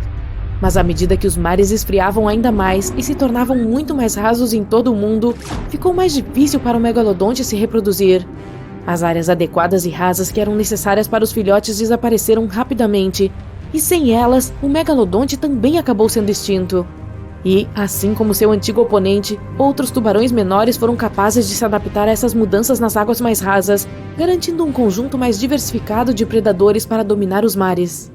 Mas à medida que os mares esfriavam ainda mais e se tornavam muito mais rasos em todo o mundo, ficou mais difícil para o megalodonte se reproduzir. As áreas adequadas e rasas que eram necessárias para os filhotes desapareceram rapidamente, e sem elas, o megalodonte também acabou sendo extinto. E, assim como seu antigo oponente, outros tubarões menores foram capazes de se adaptar a essas mudanças nas águas mais rasas, garantindo um conjunto mais diversificado de predadores para dominar os mares.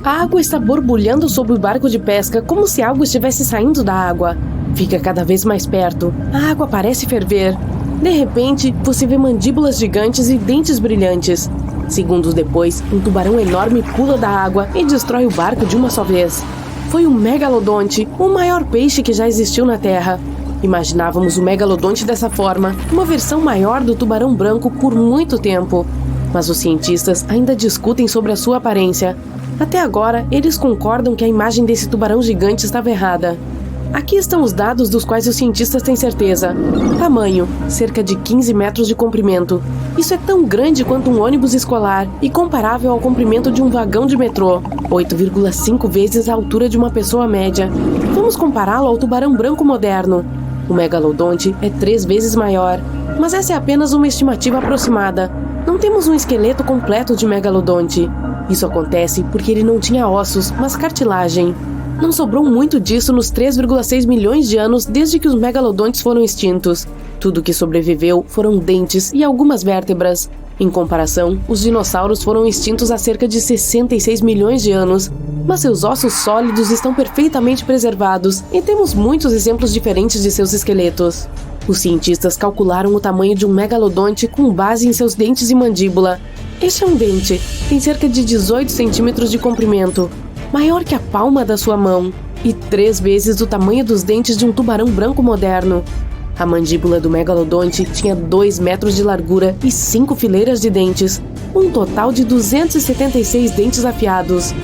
A água está borbulhando sobre o barco de pesca como se algo estivesse saindo da água. Fica cada vez mais perto. A água parece ferver. De repente, você vê mandíbulas gigantes e dentes brilhantes. Segundos depois, um tubarão enorme pula da água e destrói o barco de uma só vez. Foi um megalodonte, o maior peixe que já existiu na Terra. Imaginávamos o megalodonte dessa forma, uma versão maior do tubarão branco por muito tempo. Mas os cientistas ainda discutem sobre a sua aparência. Até agora, eles concordam que a imagem desse tubarão gigante estava errada. Aqui estão os dados dos quais os cientistas têm certeza. Tamanho, cerca de 15 metros de comprimento. Isso é tão grande quanto um ônibus escolar e comparável ao comprimento de um vagão de metrô. 8,5 vezes a altura de uma pessoa média. Vamos compará-lo ao tubarão branco moderno. O megalodonte é 3 vezes maior, mas essa é apenas uma estimativa aproximada. Não temos um esqueleto completo de megalodonte. Isso acontece porque ele não tinha ossos, mas cartilagem. Não sobrou muito disso nos 3,6 milhões de anos desde que os megalodontes foram extintos. Tudo que sobreviveu foram dentes e algumas vértebras. Em comparação, os dinossauros foram extintos há cerca de 66 milhões de anos, mas seus ossos sólidos estão perfeitamente preservados e temos muitos exemplos diferentes de seus esqueletos. Os cientistas calcularam o tamanho de um megalodonte com base em seus dentes e mandíbula. Este é um dente, tem cerca de 18 centímetros de comprimento, maior que a palma da sua mão, e 3 vezes o tamanho dos dentes de um tubarão branco moderno. A mandíbula do megalodonte tinha 2 metros de largura e 5 fileiras de dentes, um total de 276 dentes afiados.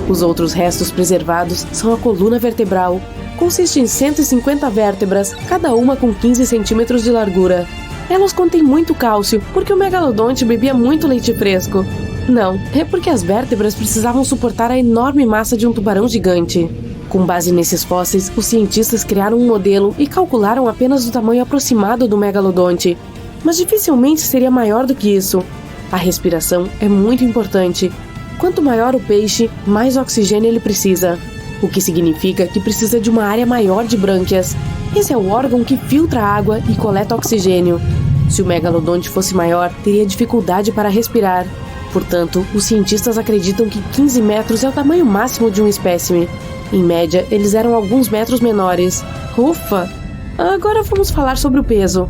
Os outros restos preservados são a coluna vertebral. Consiste em 150 vértebras, cada uma com 15 centímetros de largura. Elas contêm muito cálcio, porque o megalodonte bebia muito leite fresco. Não, é porque as vértebras precisavam suportar a enorme massa de um tubarão gigante. Com base nesses fósseis, os cientistas criaram um modelo e calcularam apenas o tamanho aproximado do megalodonte. Mas dificilmente seria maior do que isso. A respiração é muito importante. Quanto maior o peixe, mais oxigênio ele precisa. o que significa que precisa de uma área maior de brânquias. Esse é o órgão que filtra a água e coleta oxigênio. Se o megalodonte fosse maior, teria dificuldade para respirar. Portanto, os cientistas acreditam que 15 metros é o tamanho máximo de um espécime. Em média, eles eram alguns metros menores. Ufa! Agora vamos falar sobre o peso.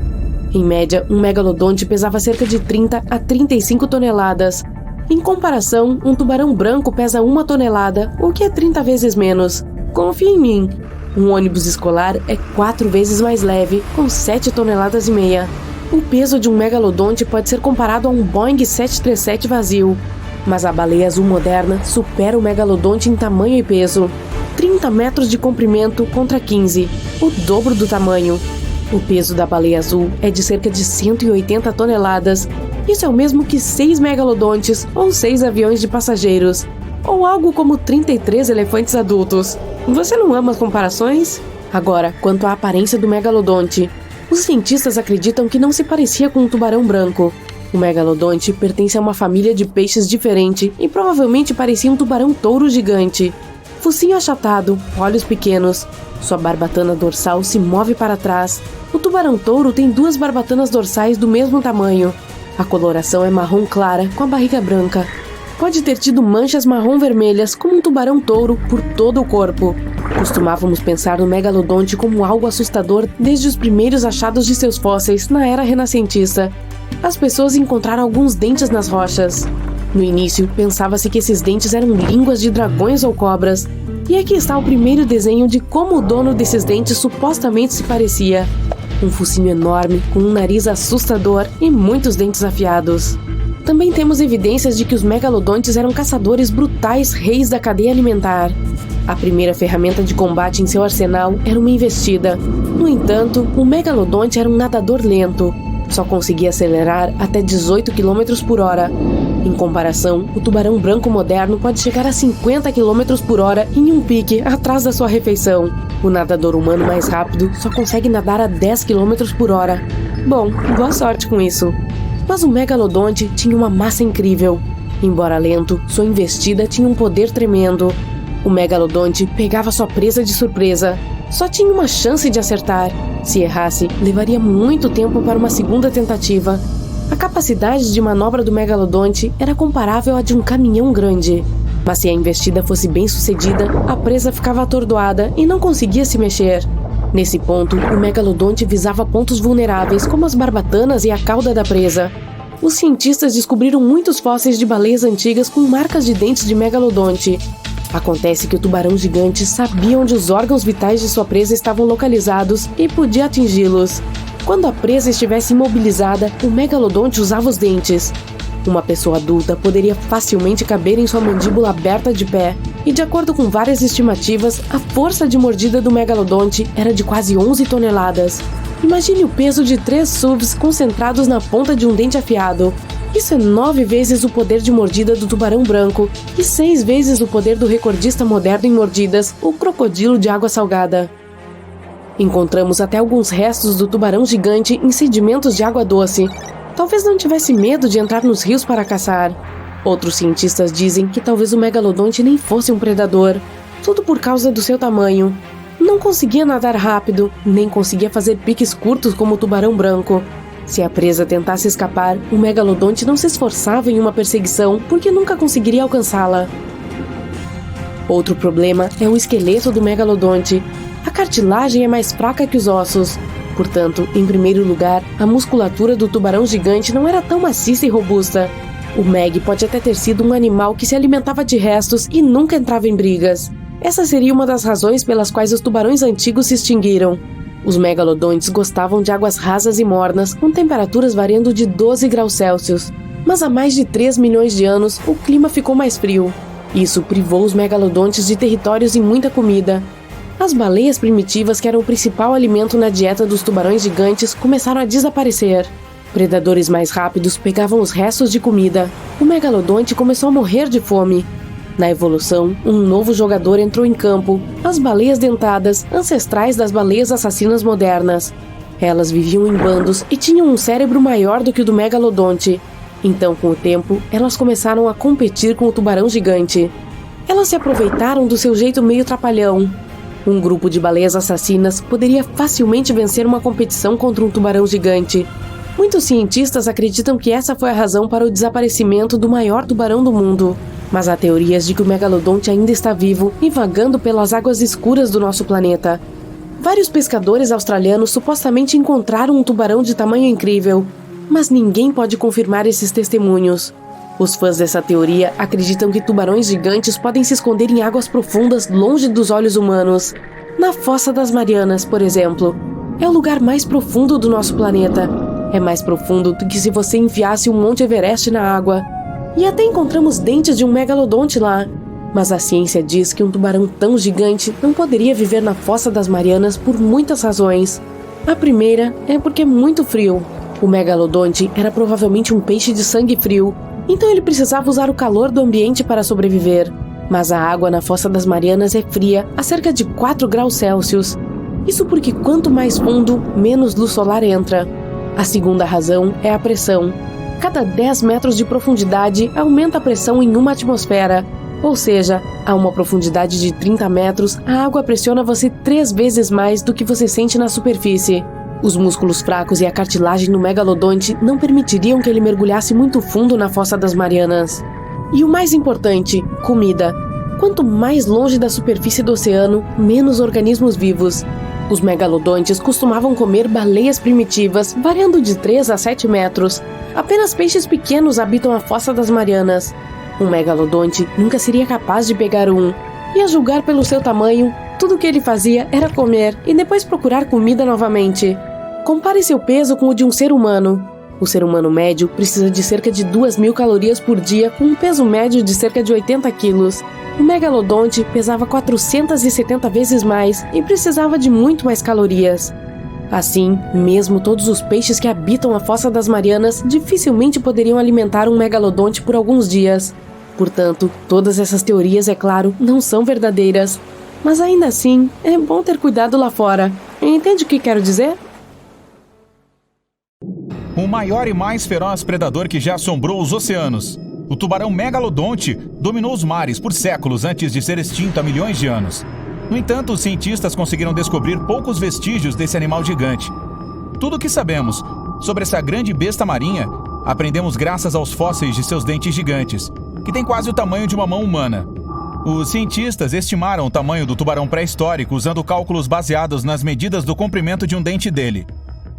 Em média, um megalodonte pesava cerca de 30 a 35 toneladas. Em comparação, um tubarão branco pesa 1 tonelada, o que é 30 vezes menos. Confie em mim. Um ônibus escolar é 4 vezes mais leve, com 7 toneladas e meia. O peso de um megalodonte pode ser comparado a um Boeing 737 vazio. Mas a baleia azul moderna supera o megalodonte em tamanho e peso. 30 metros de comprimento contra 15, o dobro do tamanho. O peso da baleia azul é de cerca de 180 toneladas. Isso é o mesmo que 6 megalodontes ou 6 aviões de passageiros. Ou algo como 33 elefantes adultos. Você não ama as comparações? Agora, quanto à aparência do megalodonte. Os cientistas acreditam que não se parecia com um tubarão branco. O megalodonte pertence a uma família de peixes diferente e provavelmente parecia um tubarão-touro gigante. Focinho achatado, olhos pequenos. Sua barbatana dorsal se move para trás. O tubarão-touro tem 2 barbatanas dorsais do mesmo tamanho. A coloração é marrom clara, com a barriga branca. Pode ter tido manchas marrom-vermelhas, como um tubarão-touro, por todo o corpo. Costumávamos pensar no megalodonte como algo assustador desde os primeiros achados de seus fósseis na era renascentista. As pessoas encontraram alguns dentes nas rochas. No início, pensava-se que esses dentes eram línguas de dragões ou cobras. E aqui está o primeiro desenho de como o dono desses dentes supostamente se parecia. Um focinho enorme, com um nariz assustador e muitos dentes afiados. Também temos evidências de que os megalodontes eram caçadores brutais reis da cadeia alimentar. A primeira ferramenta de combate em seu arsenal era uma investida. No entanto, o megalodonte era um nadador lento. Só conseguia acelerar até 18 km por hora. Em comparação, o tubarão branco moderno pode chegar a 50 km por hora em um pique atrás da sua refeição. O nadador humano mais rápido só consegue nadar a 10 km por hora. Bom, boa sorte com isso. Mas o megalodonte tinha uma massa incrível. Embora lento, sua investida tinha um poder tremendo. O megalodonte pegava sua presa de surpresa. Só tinha uma chance de acertar. Se errasse, levaria muito tempo para uma segunda tentativa. A capacidade de manobra do megalodonte era comparável à de um caminhão grande. Mas se a investida fosse bem sucedida, a presa ficava atordoada e não conseguia se mexer. Nesse ponto, o megalodonte visava pontos vulneráveis, como as barbatanas e a cauda da presa. Os cientistas descobriram muitos fósseis de baleias antigas com marcas de dentes de megalodonte. Acontece que o tubarão gigante sabia onde os órgãos vitais de sua presa estavam localizados e podia atingi-los. Quando a presa estivesse imobilizada, o megalodonte usava os dentes. Uma pessoa adulta poderia facilmente caber em sua mandíbula aberta de pé, e de acordo com várias estimativas, a força de mordida do megalodonte era de quase 11 toneladas. Imagine o peso de 3 SUVs concentrados na ponta de um dente afiado. Isso é 9 vezes o poder de mordida do tubarão branco e 6 vezes o poder do recordista moderno em mordidas, o crocodilo de água salgada. Encontramos até alguns restos do tubarão gigante em sedimentos de água doce. Talvez não tivesse medo de entrar nos rios para caçar. Outros cientistas dizem que talvez o megalodonte nem fosse um predador. Tudo por causa do seu tamanho. Não conseguia nadar rápido, nem conseguia fazer piques curtos como o tubarão branco. Se a presa tentasse escapar, o megalodonte não se esforçava em uma perseguição porque nunca conseguiria alcançá-la. Outro problema é o esqueleto do megalodonte. A cartilagem é mais fraca que os ossos. Portanto, em primeiro lugar, a musculatura do tubarão gigante não era tão maciça e robusta. O meg pode até ter sido um animal que se alimentava de restos e nunca entrava em brigas. Essa seria uma das razões pelas quais os tubarões antigos se extinguiram. Os megalodontes gostavam de águas rasas e mornas, com temperaturas variando de 12 graus Celsius. Mas há mais de 3 milhões de anos, o clima ficou mais frio. Isso privou os megalodontes de territórios e muita comida. As baleias primitivas, que eram o principal alimento na dieta dos tubarões gigantes, começaram a desaparecer. Predadores mais rápidos pegavam os restos de comida. O megalodonte começou a morrer de fome. Na evolução, um novo jogador entrou em campo: as baleias dentadas, ancestrais das baleias assassinas modernas. Elas viviam em bandos e tinham um cérebro maior do que o do megalodonte. Então, com o tempo, elas começaram a competir com o tubarão gigante. Elas se aproveitaram do seu jeito meio trapalhão. Um grupo de baleias assassinas poderia facilmente vencer uma competição contra um tubarão gigante. Muitos cientistas acreditam que essa foi a razão para o desaparecimento do maior tubarão do mundo. Mas há teorias de que o megalodonte ainda está vivo e vagando pelas águas escuras do nosso planeta. Vários pescadores australianos supostamente encontraram um tubarão de tamanho incrível, mas ninguém pode confirmar esses testemunhos. Os fãs dessa teoria acreditam que tubarões gigantes podem se esconder em águas profundas longe dos olhos humanos. Na Fossa das Marianas, por exemplo, é o lugar mais profundo do nosso planeta. É mais profundo do que se você enfiasse um Monte Everest na água. E até encontramos dentes de um megalodonte lá. Mas a ciência diz que um tubarão tão gigante não poderia viver na Fossa das Marianas por muitas razões. A primeira é porque é muito frio. O megalodonte era provavelmente um peixe de sangue frio, então ele precisava usar o calor do ambiente para sobreviver. Mas a água na Fossa das Marianas é fria, a cerca de 4 graus Celsius. Isso porque quanto mais fundo, menos luz solar entra. A segunda razão é a pressão. Cada 10 metros de profundidade aumenta a pressão em uma atmosfera. Ou seja, a uma profundidade de 30 metros, a água pressiona você 3 vezes mais do que você sente na superfície. Os músculos fracos e a cartilagem do megalodonte não permitiriam que ele mergulhasse muito fundo na Fossa das Marianas. E o mais importante, comida. Quanto mais longe da superfície do oceano, menos organismos vivos. Os megalodontes costumavam comer baleias primitivas, variando de 3 a 7 metros. Apenas peixes pequenos habitam a Fossa das Marianas. Um megalodonte nunca seria capaz de pegar um. E a julgar pelo seu tamanho, tudo o que ele fazia era comer e depois procurar comida novamente. Compare seu peso com o de um ser humano. O ser humano médio precisa de cerca de 2.000 calorias por dia com um peso médio de cerca de 80 quilos. O megalodonte pesava 470 vezes mais e precisava de muito mais calorias. Assim, mesmo todos os peixes que habitam a Fossa das Marianas dificilmente poderiam alimentar um megalodonte por alguns dias. Portanto, todas essas teorias, é claro, não são verdadeiras. Mas ainda assim, é bom ter cuidado lá fora. Entende o que quero dizer? O maior e mais feroz predador que já assombrou os oceanos. O tubarão megalodonte dominou os mares por séculos antes de ser extinto há milhões de anos. No entanto, os cientistas conseguiram descobrir poucos vestígios desse animal gigante. Tudo o que sabemos sobre essa grande besta marinha aprendemos graças aos fósseis de seus dentes gigantes, que têm quase o tamanho de uma mão humana. Os cientistas estimaram o tamanho do tubarão pré-histórico usando cálculos baseados nas medidas do comprimento de um dente dele.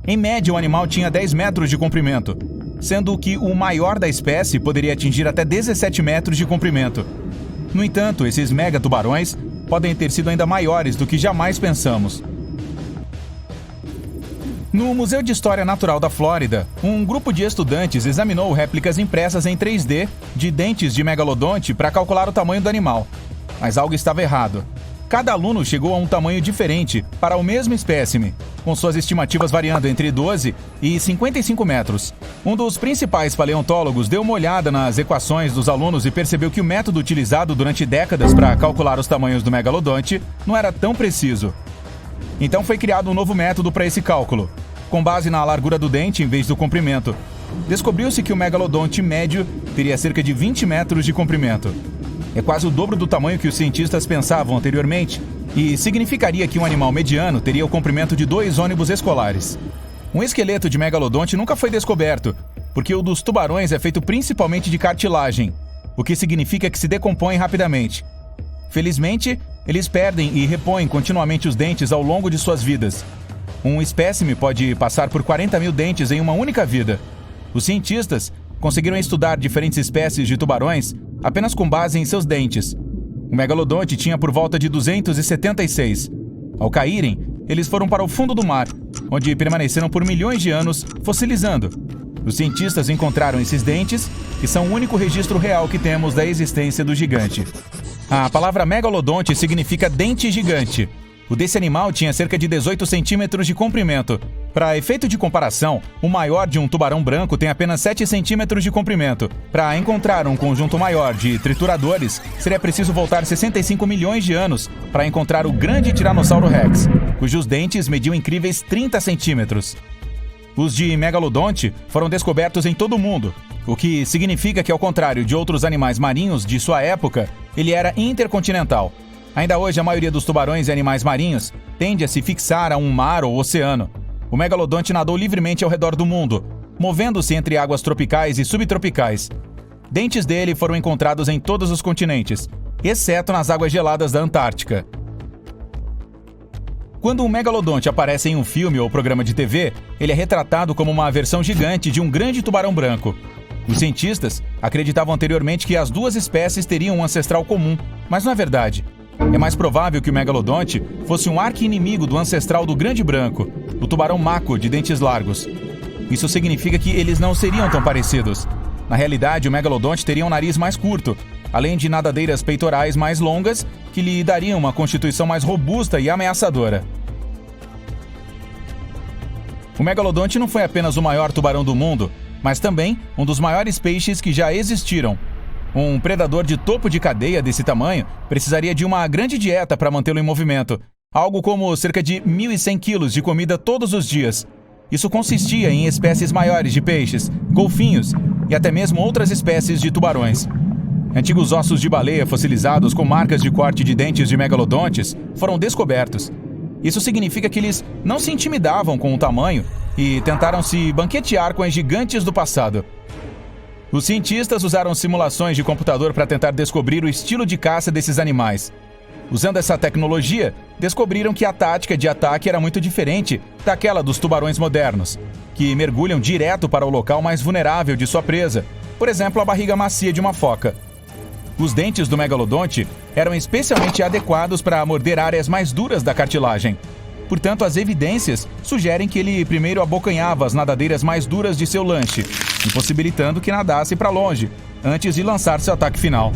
Em média, o animal tinha 10 metros de comprimento, sendo que o maior da espécie poderia atingir até 17 metros de comprimento. No entanto, esses megatubarões podem ter sido ainda maiores do que jamais pensamos. No Museu de História Natural da Flórida, um grupo de estudantes examinou réplicas impressas em 3D de dentes de megalodonte para calcular o tamanho do animal. Mas algo estava errado. Cada aluno chegou a um tamanho diferente para o mesmo espécime, com suas estimativas variando entre 12 e 55 metros. Um dos principais paleontólogos deu uma olhada nas equações dos alunos e percebeu que o método utilizado durante décadas para calcular os tamanhos do megalodonte não era tão preciso. Então foi criado um novo método para esse cálculo, com base na largura do dente em vez do comprimento. Descobriu-se que o megalodonte médio teria cerca de 20 metros de comprimento. É quase o dobro do tamanho que os cientistas pensavam anteriormente e significaria que um animal mediano teria o comprimento de 2 ônibus escolares. Um esqueleto de megalodonte nunca foi descoberto, porque o dos tubarões é feito principalmente de cartilagem, o que significa que se decompõe rapidamente. Felizmente, eles perdem e repõem continuamente os dentes ao longo de suas vidas. Um espécime pode passar por 40.000 dentes em uma única vida. Os cientistas conseguiram estudar diferentes espécies de tubarões apenas com base em seus dentes. O megalodonte tinha por volta de 276. Ao caírem, eles foram para o fundo do mar, onde permaneceram por milhões de anos fossilizando. Os cientistas encontraram esses dentes, que são o único registro real que temos da existência do gigante. A palavra megalodonte significa dente gigante. O desse animal tinha cerca de 18 centímetros de comprimento. Para efeito de comparação, o maior de um tubarão branco tem apenas 7 centímetros de comprimento. Para encontrar um conjunto maior de trituradores, seria preciso voltar 65 milhões de anos para encontrar o grande Tiranossauro Rex, cujos dentes mediam incríveis 30 centímetros. Os de megalodonte foram descobertos em todo o mundo, o que significa que, ao contrário de outros animais marinhos de sua época, ele era intercontinental. Ainda hoje, a maioria dos tubarões e animais marinhos tende a se fixar a um mar ou oceano. O megalodonte nadou livremente ao redor do mundo, movendo-se entre águas tropicais e subtropicais. Dentes dele foram encontrados em todos os continentes, exceto nas águas geladas da Antártica. Quando um megalodonte aparece em um filme ou programa de TV, ele é retratado como uma versão gigante de um grande tubarão branco. Os cientistas acreditavam anteriormente que as duas espécies teriam um ancestral comum, mas não é verdade. É mais provável que o megalodonte fosse um arqui-inimigo do ancestral do grande branco, o tubarão mako de dentes largos. Isso significa que eles não seriam tão parecidos. Na realidade, o megalodonte teria um nariz mais curto, além de nadadeiras peitorais mais longas, que lhe dariam uma constituição mais robusta e ameaçadora. O megalodonte não foi apenas o maior tubarão do mundo, mas também um dos maiores peixes que já existiram. Um predador de topo de cadeia desse tamanho precisaria de uma grande dieta para mantê-lo em movimento, algo como cerca de 1.100 quilos de comida todos os dias. Isso consistia em espécies maiores de peixes, golfinhos e até mesmo outras espécies de tubarões. Antigos ossos de baleia fossilizados com marcas de corte de dentes de megalodontes foram descobertos. Isso significa que eles não se intimidavam com o tamanho e tentaram se banquetear com as gigantes do passado. Os cientistas usaram simulações de computador para tentar descobrir o estilo de caça desses animais. Usando essa tecnologia, descobriram que a tática de ataque era muito diferente daquela dos tubarões modernos, que mergulham direto para o local mais vulnerável de sua presa, por exemplo, a barriga macia de uma foca. Os dentes do megalodonte eram especialmente adequados para morder áreas mais duras da cartilagem. Portanto, as evidências sugerem que ele primeiro abocanhava as nadadeiras mais duras de seu lanche, impossibilitando que nadasse para longe, antes de lançar seu ataque final.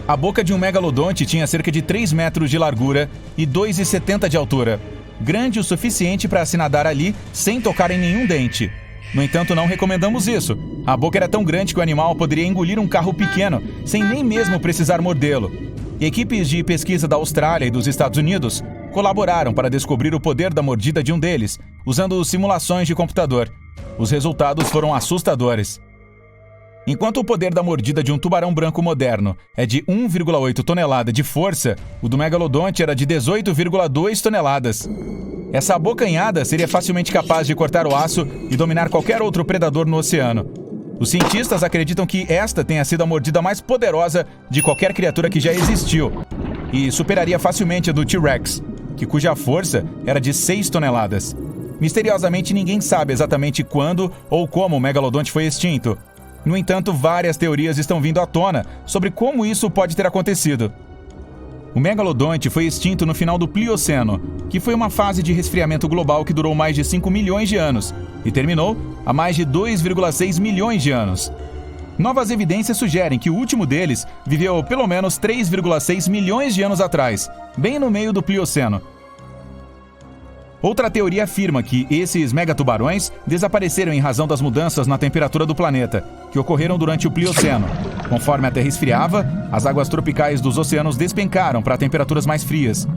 A boca de um megalodonte tinha cerca de 3 metros de largura e 2,70 de altura, grande o suficiente para se nadar ali sem tocar em nenhum dente. No entanto, não recomendamos isso. A boca era tão grande que o animal poderia engolir um carro pequeno, sem nem mesmo precisar mordê-lo. E equipes de pesquisa da Austrália e dos Estados Unidos colaboraram para descobrir o poder da mordida de um deles, usando simulações de computador. Os resultados foram assustadores. Enquanto o poder da mordida de um tubarão branco moderno é de 1,8 tonelada de força, o do megalodonte era de 18,2 toneladas. Essa abocanhada seria facilmente capaz de cortar o aço e dominar qualquer outro predador no oceano. Os cientistas acreditam que esta tenha sido a mordida mais poderosa de qualquer criatura que já existiu, e superaria facilmente a do T-Rex, cuja força era de 6 toneladas. Misteriosamente, ninguém sabe exatamente quando ou como o megalodonte foi extinto. No entanto, várias teorias estão vindo à tona sobre como isso pode ter acontecido. O megalodonte foi extinto no final do Plioceno, que foi uma fase de resfriamento global que durou mais de 5 milhões de anos e terminou há mais de 2,6 milhões de anos. Novas evidências sugerem que o último deles viveu pelo menos 3,6 milhões de anos atrás, bem no meio do Plioceno. Outra teoria afirma que esses megatubarões desapareceram em razão das mudanças na temperatura do planeta, que ocorreram durante o Plioceno. Conforme a Terra esfriava, as águas tropicais dos oceanos despencaram para temperaturas mais frias.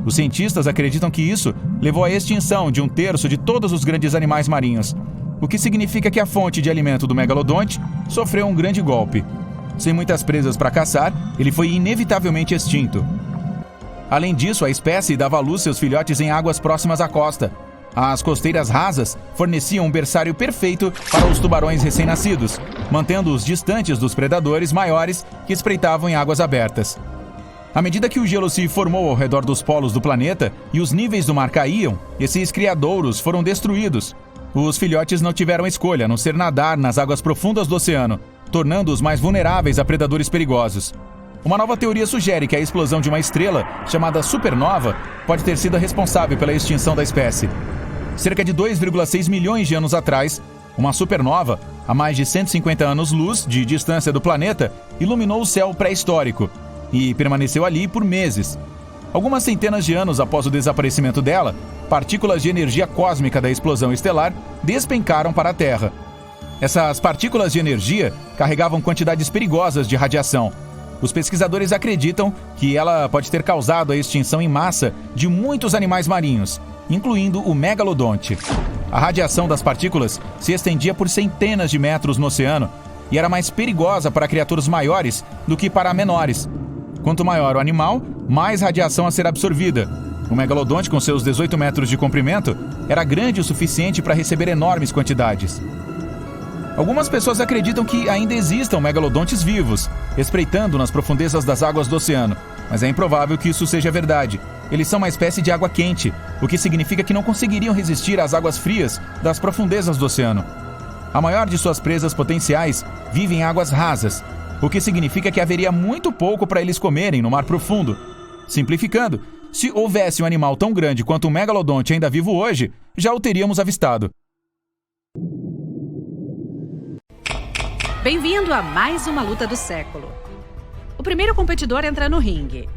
Os cientistas acreditam que isso levou à extinção de 1/3 de todos os grandes animais marinhos, o que significa que a fonte de alimento do megalodonte sofreu um grande golpe. Sem muitas presas para caçar, ele foi inevitavelmente extinto. Além disso, a espécie dava à luz seus filhotes em águas próximas à costa. As costeiras rasas forneciam um berçário perfeito para os tubarões recém-nascidos, mantendo-os distantes dos predadores maiores que espreitavam em águas abertas. À medida que o gelo se formou ao redor dos polos do planeta e os níveis do mar caíam, esses criadouros foram destruídos. Os filhotes não tiveram escolha a não ser nadar nas águas profundas do oceano, tornando-os mais vulneráveis a predadores perigosos. Uma nova teoria sugere que a explosão de uma estrela, chamada supernova, pode ter sido a responsável pela extinção da espécie. Cerca de 2,6 milhões de anos atrás, uma supernova, a mais de 150 anos-luz de distância do planeta, iluminou o céu pré-histórico e permaneceu ali por meses. Algumas centenas de anos após o desaparecimento dela, partículas de energia cósmica da explosão estelar despencaram para a Terra. Essas partículas de energia carregavam quantidades perigosas de radiação. Os pesquisadores acreditam que ela pode ter causado a extinção em massa de muitos animais marinhos, incluindo o megalodonte. A radiação das partículas se estendia por centenas de metros no oceano e era mais perigosa para criaturas maiores do que para menores. Quanto maior o animal, mais radiação a ser absorvida. O megalodonte, com seus 18 metros de comprimento, era grande o suficiente para receber enormes quantidades. Algumas pessoas acreditam que ainda existam megalodontes vivos, espreitando nas profundezas das águas do oceano, mas é improvável que isso seja verdade. Eles são uma espécie de água quente, o que significa que não conseguiriam resistir às águas frias das profundezas do oceano. A maior de suas presas potenciais vive em águas rasas, o que significa que haveria muito pouco para eles comerem no mar profundo. Simplificando, se houvesse um animal tão grande quanto um megalodonte ainda vivo hoje, já o teríamos avistado. Bem-vindo a mais uma luta do século. O primeiro competidor entra no ringue.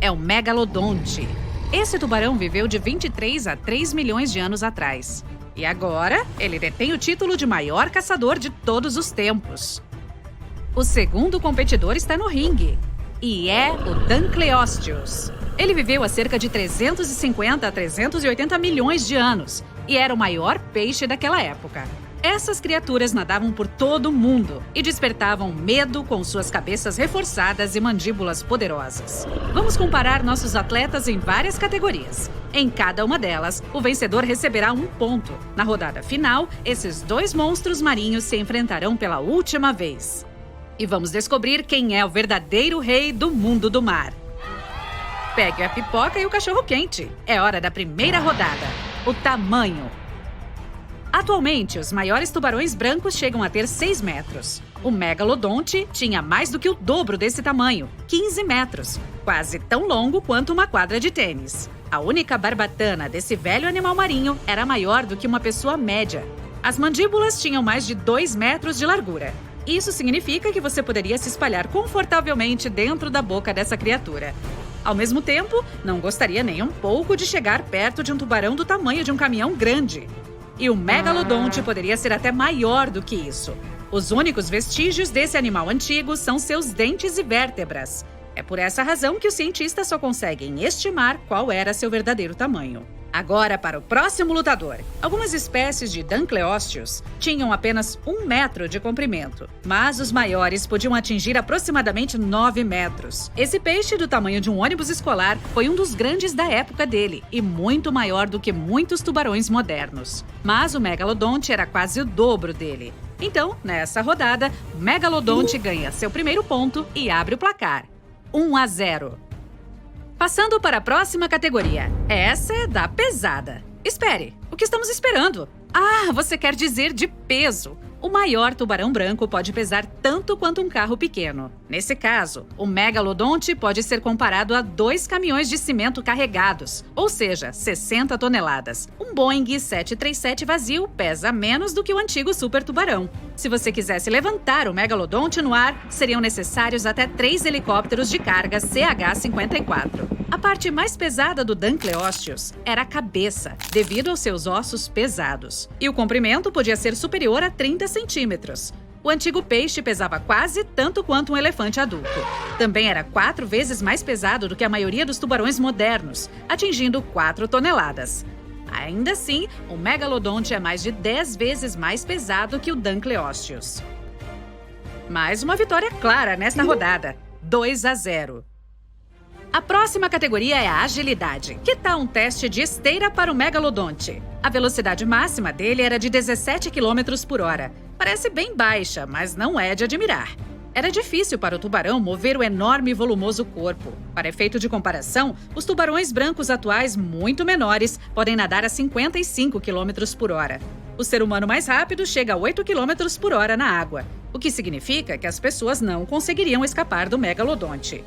É o megalodonte. Esse tubarão viveu de 23 a 3 milhões de anos atrás. E agora, ele detém o título de maior caçador de todos os tempos. O segundo competidor está no ringue. E é o Dunkleosteus. Ele viveu há cerca de 350 a 380 milhões de anos e era o maior peixe daquela época. Essas criaturas nadavam por todo o mundo e despertavam medo com suas cabeças reforçadas e mandíbulas poderosas. Vamos comparar nossos atletas em várias categorias. Em cada uma delas, o vencedor receberá 1 ponto. Na rodada final, esses 2 monstros marinhos se enfrentarão pela última vez. E vamos descobrir quem é o verdadeiro rei do mundo do mar. Pegue a pipoca e o cachorro-quente. É hora da primeira rodada. O tamanho. Atualmente, os maiores tubarões brancos chegam a ter 6 metros. O megalodonte tinha mais do que o dobro desse tamanho, 15 metros, quase tão longo quanto uma quadra de tênis. A única barbatana desse velho animal marinho era maior do que uma pessoa média. As mandíbulas tinham mais de 2 metros de largura. Isso significa que você poderia se espalhar confortavelmente dentro da boca dessa criatura. Ao mesmo tempo, não gostaria nem um pouco de chegar perto de um tubarão do tamanho de um caminhão grande. E o megalodonte poderia ser até maior do que isso. Os únicos vestígios desse animal antigo são seus dentes e vértebras. É por essa razão que os cientistas só conseguem estimar qual era seu verdadeiro tamanho. Agora para o próximo lutador. Algumas espécies de Dunkleosteus tinham apenas 1 metro de comprimento, mas os maiores podiam atingir aproximadamente 9 metros. Esse peixe do tamanho de um ônibus escolar foi um dos grandes da época dele e muito maior do que muitos tubarões modernos. Mas o megalodonte era quase o dobro dele. Então, nessa rodada, o megalodonte ganha seu primeiro ponto e abre o placar. 1-0. Passando para a próxima categoria. Essa é da pesada. Espere, o que estamos esperando? Ah, você quer dizer de peso. O maior tubarão branco pode pesar tanto quanto um carro pequeno. Nesse caso, o megalodonte pode ser comparado a 2 caminhões de cimento carregados, ou seja, 60 toneladas. Um Boeing 737 vazio pesa menos do que o antigo super tubarão. Se você quisesse levantar o megalodonte no ar, seriam necessários até 3 helicópteros de carga CH-54. A parte mais pesada do Dunkleosteus era a cabeça, devido aos seus ossos pesados. E o comprimento podia ser superior a 30 centímetros. O antigo peixe pesava quase tanto quanto um elefante adulto. Também era 4 vezes mais pesado do que a maioria dos tubarões modernos, atingindo 4 toneladas. Ainda assim, o megalodonte é mais de 10 vezes mais pesado que o Dunkleosteus. Mais uma vitória clara nesta rodada, 2-0. A próxima categoria é a agilidade. Que tal um teste de esteira para o megalodonte? A velocidade máxima dele era de 17 km por hora. Parece bem baixa, mas não é de admirar. Era difícil para o tubarão mover o enorme e volumoso corpo. Para efeito de comparação, os tubarões brancos atuais, muito menores, podem nadar a 55 km por hora. O ser humano mais rápido chega a 8 km por hora na água, o que significa que as pessoas não conseguiriam escapar do megalodonte.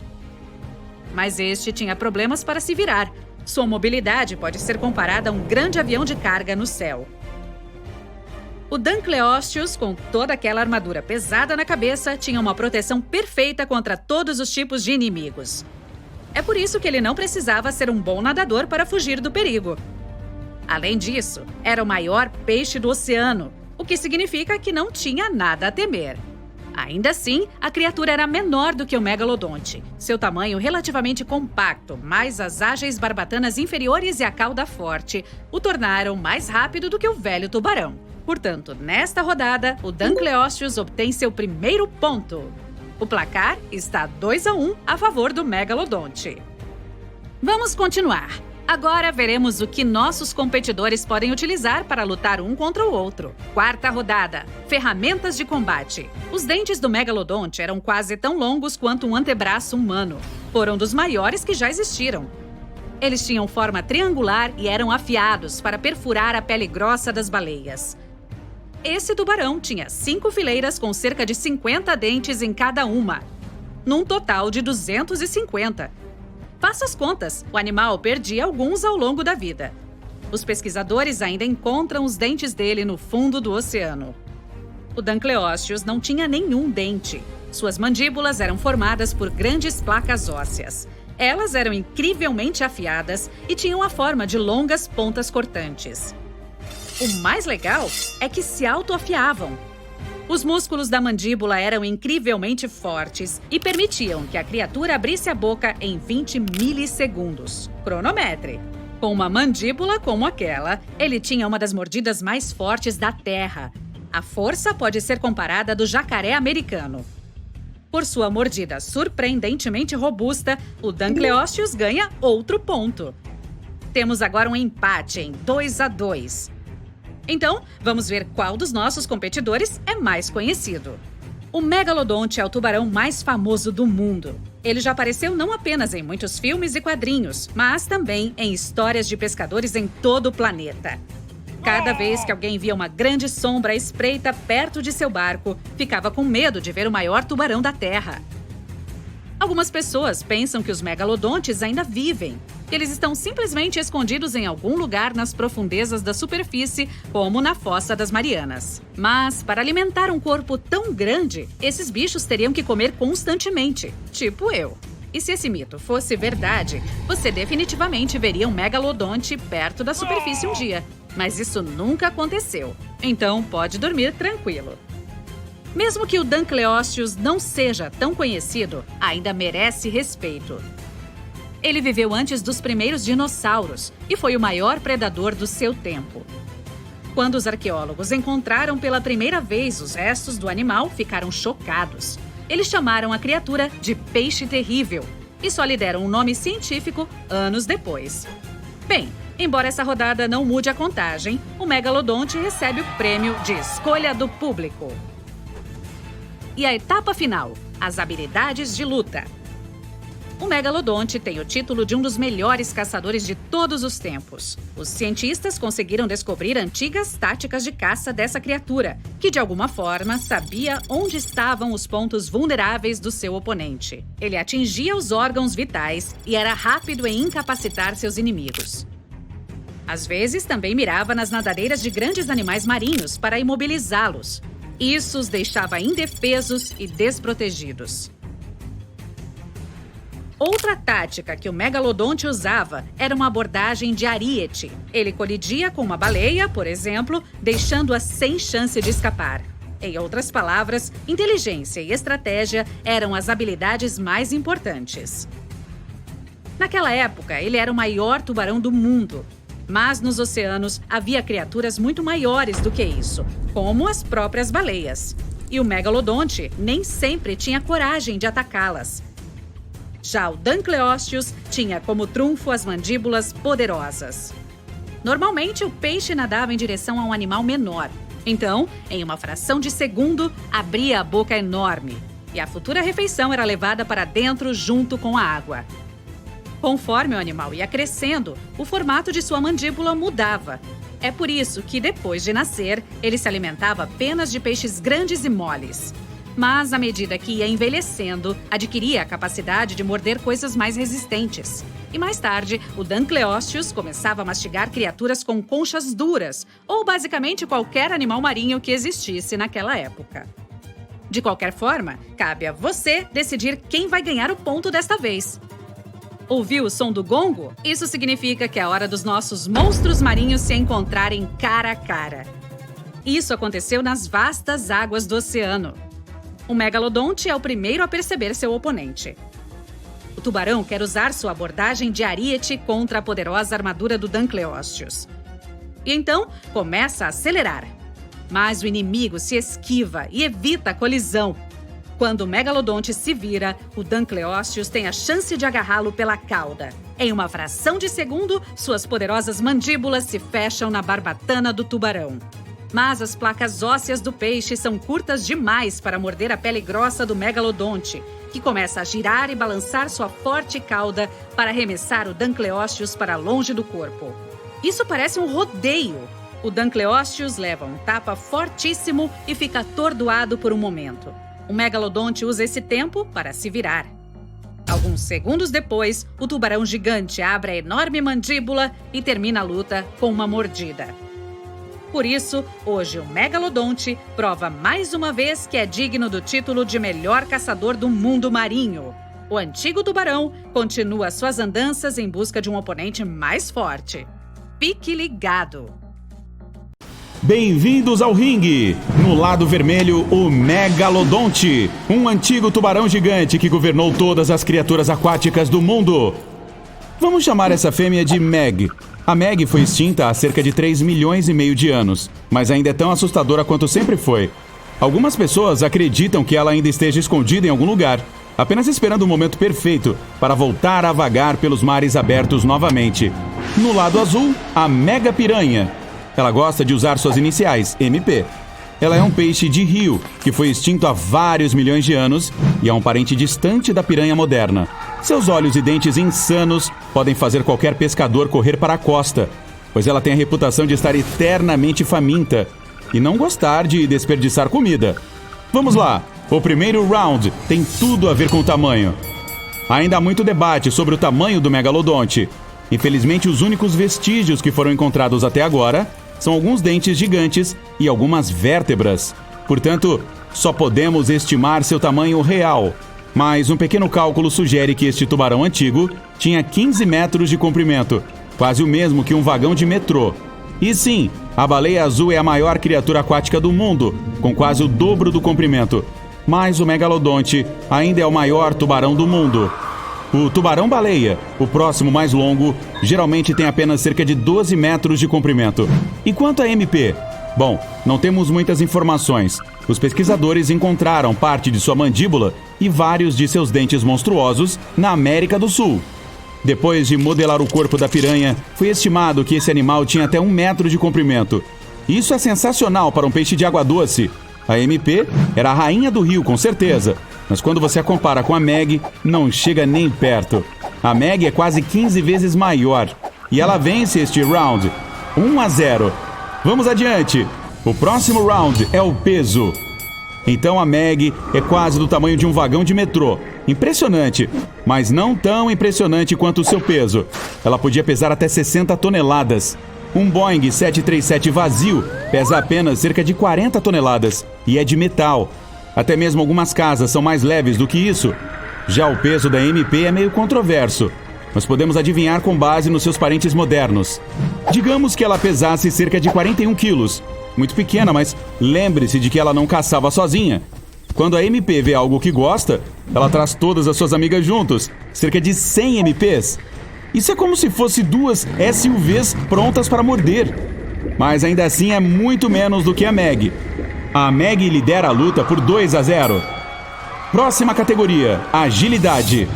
Mas este tinha problemas para se virar. Sua mobilidade pode ser comparada a um grande avião de carga no céu. O Dunkleosteus, com toda aquela armadura pesada na cabeça, tinha uma proteção perfeita contra todos os tipos de inimigos. É por isso que ele não precisava ser um bom nadador para fugir do perigo. Além disso, era o maior peixe do oceano, o que significa que não tinha nada a temer. Ainda assim, a criatura era menor do que o megalodonte. Seu tamanho relativamente compacto, mais as ágeis barbatanas inferiores e a cauda forte, o tornaram mais rápido do que o velho tubarão. Portanto, nesta rodada, o Dunkleosteus obtém seu primeiro ponto. O placar está 2-1 a favor do Megalodonte. Vamos continuar. Agora veremos o que nossos competidores podem utilizar para lutar um contra o outro. Quarta rodada. Ferramentas de combate. Os dentes do Megalodonte eram quase tão longos quanto um antebraço humano. Foram dos maiores que já existiram. Eles tinham forma triangular e eram afiados para perfurar a pele grossa das baleias. Esse tubarão tinha 5 fileiras com cerca de 50 dentes em cada uma, num total de 250. Faça as contas, o animal perdia alguns ao longo da vida. Os pesquisadores ainda encontram os dentes dele no fundo do oceano. O Dunkleosteus não tinha nenhum dente. Suas mandíbulas eram formadas por grandes placas ósseas. Elas eram incrivelmente afiadas e tinham a forma de longas pontas cortantes. O mais legal é que se autoafiavam. Os músculos da mandíbula eram incrivelmente fortes e permitiam que a criatura abrisse a boca em 20 milissegundos. Cronometre. Com uma mandíbula como aquela, ele tinha uma das mordidas mais fortes da Terra. A força pode ser comparada à do jacaré americano. Por sua mordida surpreendentemente robusta, o Dunkleosteus ganha outro ponto. Temos agora um empate em 2-2. Então, vamos ver qual dos nossos competidores é mais conhecido. O Megalodonte é o tubarão mais famoso do mundo. Ele já apareceu não apenas em muitos filmes e quadrinhos, mas também em histórias de pescadores em todo o planeta. Cada vez que alguém via uma grande sombra à espreita perto de seu barco, ficava com medo de ver o maior tubarão da Terra. Algumas pessoas pensam que os megalodontes ainda vivem. Eles estão simplesmente escondidos em algum lugar nas profundezas da superfície, como na Fossa das Marianas. Mas, para alimentar um corpo tão grande, esses bichos teriam que comer constantemente, tipo eu. E se esse mito fosse verdade, você definitivamente veria um megalodonte perto da superfície um dia. Mas isso nunca aconteceu, então pode dormir tranquilo. Mesmo que o Dunkleosteus não seja tão conhecido, ainda merece respeito. Ele viveu antes dos primeiros dinossauros e foi o maior predador do seu tempo. Quando os arqueólogos encontraram pela primeira vez os restos do animal, ficaram chocados. Eles chamaram a criatura de peixe terrível e só lhe deram um nome científico anos depois. Bem, embora essa rodada não mude a contagem, o Megalodonte recebe o prêmio de escolha do público. E a etapa final, as habilidades de luta. O Megalodonte tem o título de um dos melhores caçadores de todos os tempos. Os cientistas conseguiram descobrir antigas táticas de caça dessa criatura, que de alguma forma sabia onde estavam os pontos vulneráveis do seu oponente. Ele atingia os órgãos vitais e era rápido em incapacitar seus inimigos. Às vezes, também mirava nas nadadeiras de grandes animais marinhos para imobilizá-los. Isso os deixava indefesos e desprotegidos. Outra tática que o Megalodonte usava era uma abordagem de ariete. Ele colidia com uma baleia, por exemplo, deixando-a sem chance de escapar. Em outras palavras, inteligência e estratégia eram as habilidades mais importantes. Naquela época, ele era o maior tubarão do mundo. Mas nos oceanos havia criaturas muito maiores do que isso, como as próprias baleias. E o Megalodonte nem sempre tinha coragem de atacá-las. Já o Dunkleosteus tinha como trunfo as mandíbulas poderosas. Normalmente, o peixe nadava em direção a um animal menor. Então, em uma fração de segundo, abria a boca enorme. E a futura refeição era levada para dentro junto com a água. Conforme o animal ia crescendo, o formato de sua mandíbula mudava. É por isso que, depois de nascer, ele se alimentava apenas de peixes grandes e moles. Mas, à medida que ia envelhecendo, adquiria a capacidade de morder coisas mais resistentes. E mais tarde, o Dunkleosteus começava a mastigar criaturas com conchas duras, ou basicamente qualquer animal marinho que existisse naquela época. De qualquer forma, cabe a você decidir quem vai ganhar o ponto desta vez. Ouviu o som do gongo? Isso significa que é a hora dos nossos monstros marinhos se encontrarem cara a cara. Isso aconteceu nas vastas águas do oceano. O Megalodonte é o primeiro a perceber seu oponente. O tubarão quer usar sua abordagem de ariete contra a poderosa armadura do Dunkleosteus. E então, começa a acelerar. Mas o inimigo se esquiva e evita a colisão. Quando o megalodonte se vira, o Dunkleosteus tem a chance de agarrá-lo pela cauda. Em uma fração de segundo, suas poderosas mandíbulas se fecham na barbatana do tubarão. Mas as placas ósseas do peixe são curtas demais para morder a pele grossa do megalodonte, que começa a girar e balançar sua forte cauda para arremessar o Dunkleosteus para longe do corpo. Isso parece um rodeio. O Dunkleosteus leva um tapa fortíssimo e fica atordoado por um momento. O megalodonte usa esse tempo para se virar. Alguns segundos depois, o tubarão gigante abre a enorme mandíbula e termina a luta com uma mordida. Por isso, hoje o megalodonte prova mais uma vez que é digno do título de melhor caçador do mundo marinho. O antigo tubarão continua suas andanças em busca de um oponente mais forte. Fique ligado! Bem-vindos ao ringue! No lado vermelho, o Megalodonte, um antigo tubarão gigante que governou todas as criaturas aquáticas do mundo. Vamos chamar essa fêmea de Meg. A Meg foi extinta há cerca de 3,5 milhões de anos, mas ainda é tão assustadora quanto sempre foi. Algumas pessoas acreditam que ela ainda esteja escondida em algum lugar, apenas esperando o momento perfeito para voltar a vagar pelos mares abertos novamente. No lado azul, a Mega Piranha. Ela gosta de usar suas iniciais, MP. Ela é um peixe de rio, que foi extinto há vários milhões de anos e é um parente distante da piranha moderna. Seus olhos e dentes insanos podem fazer qualquer pescador correr para a costa, pois ela tem a reputação de estar eternamente faminta e não gostar de desperdiçar comida. Vamos lá! O primeiro round tem tudo a ver com o tamanho. Ainda há muito debate sobre o tamanho do megalodonte. Infelizmente, os únicos vestígios que foram encontrados até agora são alguns dentes gigantes e algumas vértebras. Portanto, só podemos estimar seu tamanho real. Mas um pequeno cálculo sugere que este tubarão antigo tinha 15 metros de comprimento, quase o mesmo que um vagão de metrô. E sim, a baleia azul é a maior criatura aquática do mundo, com quase o dobro do comprimento. Mas o megalodonte ainda é o maior tubarão do mundo. O tubarão-baleia, o próximo mais longo, geralmente tem apenas cerca de 12 metros de comprimento. E quanto a MP? Bom, não temos muitas informações. Os pesquisadores encontraram parte de sua mandíbula e vários de seus dentes monstruosos na América do Sul. Depois de modelar o corpo da piranha, foi estimado que esse animal tinha até 1 metro de comprimento. Isso é sensacional para um peixe de água doce. A MP era a rainha do rio, com certeza. Mas quando você a compara com a Meg, não chega nem perto. A Meg é quase 15 vezes maior. E ela vence este round. 1-0. Vamos adiante. O próximo round é o peso. Então a Meg é quase do tamanho de um vagão de metrô. Impressionante, mas não tão impressionante quanto o seu peso. Ela podia pesar até 60 toneladas. Um Boeing 737 vazio pesa apenas cerca de 40 toneladas e é de metal. Até mesmo algumas casas são mais leves do que isso. Já o peso da MP é meio controverso, mas podemos adivinhar com base nos seus parentes modernos. Digamos que ela pesasse cerca de 41 quilos. Muito pequena, mas lembre-se de que ela não caçava sozinha. Quando a MP vê algo que gosta, ela traz todas as suas amigas juntos, cerca de 100 MPs. Isso é como se fosse 2 SUVs prontas para morder. Mas ainda assim é muito menos do que a Meg. A Meg lidera a luta por 2-0. Próxima categoria, agilidade.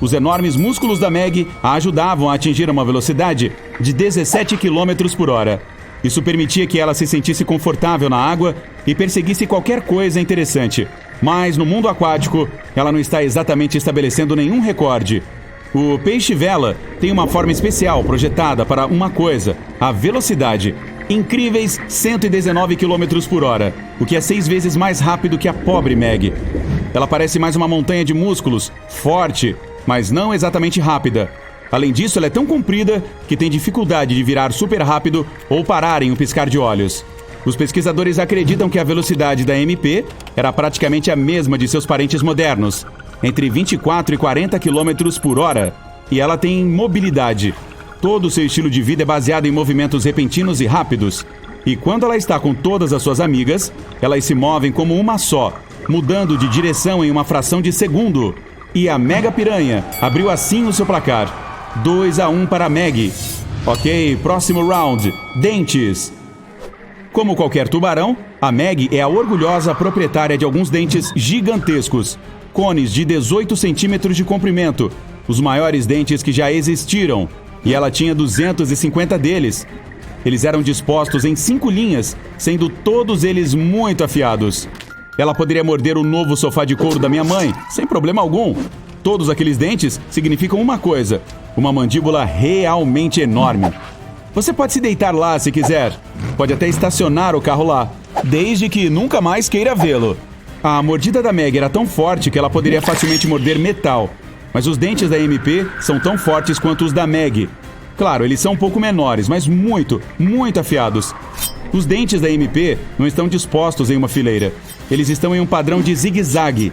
Os enormes músculos da Meg a ajudavam a atingir uma velocidade de 17 km por hora. Isso permitia que ela se sentisse confortável na água e perseguisse qualquer coisa interessante. Mas no mundo aquático, ela não está exatamente estabelecendo nenhum recorde. O peixe-vela tem uma forma especial projetada para uma coisa, a velocidade. Incríveis 119 km por hora, o que é 6 vezes mais rápido que a pobre Meg. Ela parece mais uma montanha de músculos, forte, mas não exatamente rápida. Além disso, ela é tão comprida que tem dificuldade de virar super rápido ou parar em um piscar de olhos. Os pesquisadores acreditam que a velocidade da MP era praticamente a mesma de seus parentes modernos, entre 24 e 40 km por hora, e ela tem mobilidade. Todo o seu estilo de vida é baseado em movimentos repentinos e rápidos. E quando ela está com todas as suas amigas, elas se movem como uma só, mudando de direção em uma fração de segundo. E a Mega Piranha abriu assim o seu placar. 2-1 para a Meg. Ok, próximo round. Dentes. Como qualquer tubarão, a Meg é a orgulhosa proprietária de alguns dentes gigantescos, cones de 18 centímetros de comprimento, os maiores dentes que já existiram, e ela tinha 250 deles. Eles eram dispostos em 5 linhas, sendo todos eles muito afiados. Ela poderia morder o novo sofá de couro da minha mãe, sem problema algum. Todos aqueles dentes significam uma coisa: uma mandíbula realmente enorme. Você pode se deitar lá se quiser. Pode até estacionar o carro lá, desde que nunca mais queira vê-lo. A mordida da Meg era tão forte que ela poderia facilmente morder metal. Mas os dentes da MP são tão fortes quanto os da Meg. Claro, eles são um pouco menores, mas muito, muito afiados. Os dentes da MP não estão dispostos em uma fileira. Eles estão em um padrão de zigue-zague.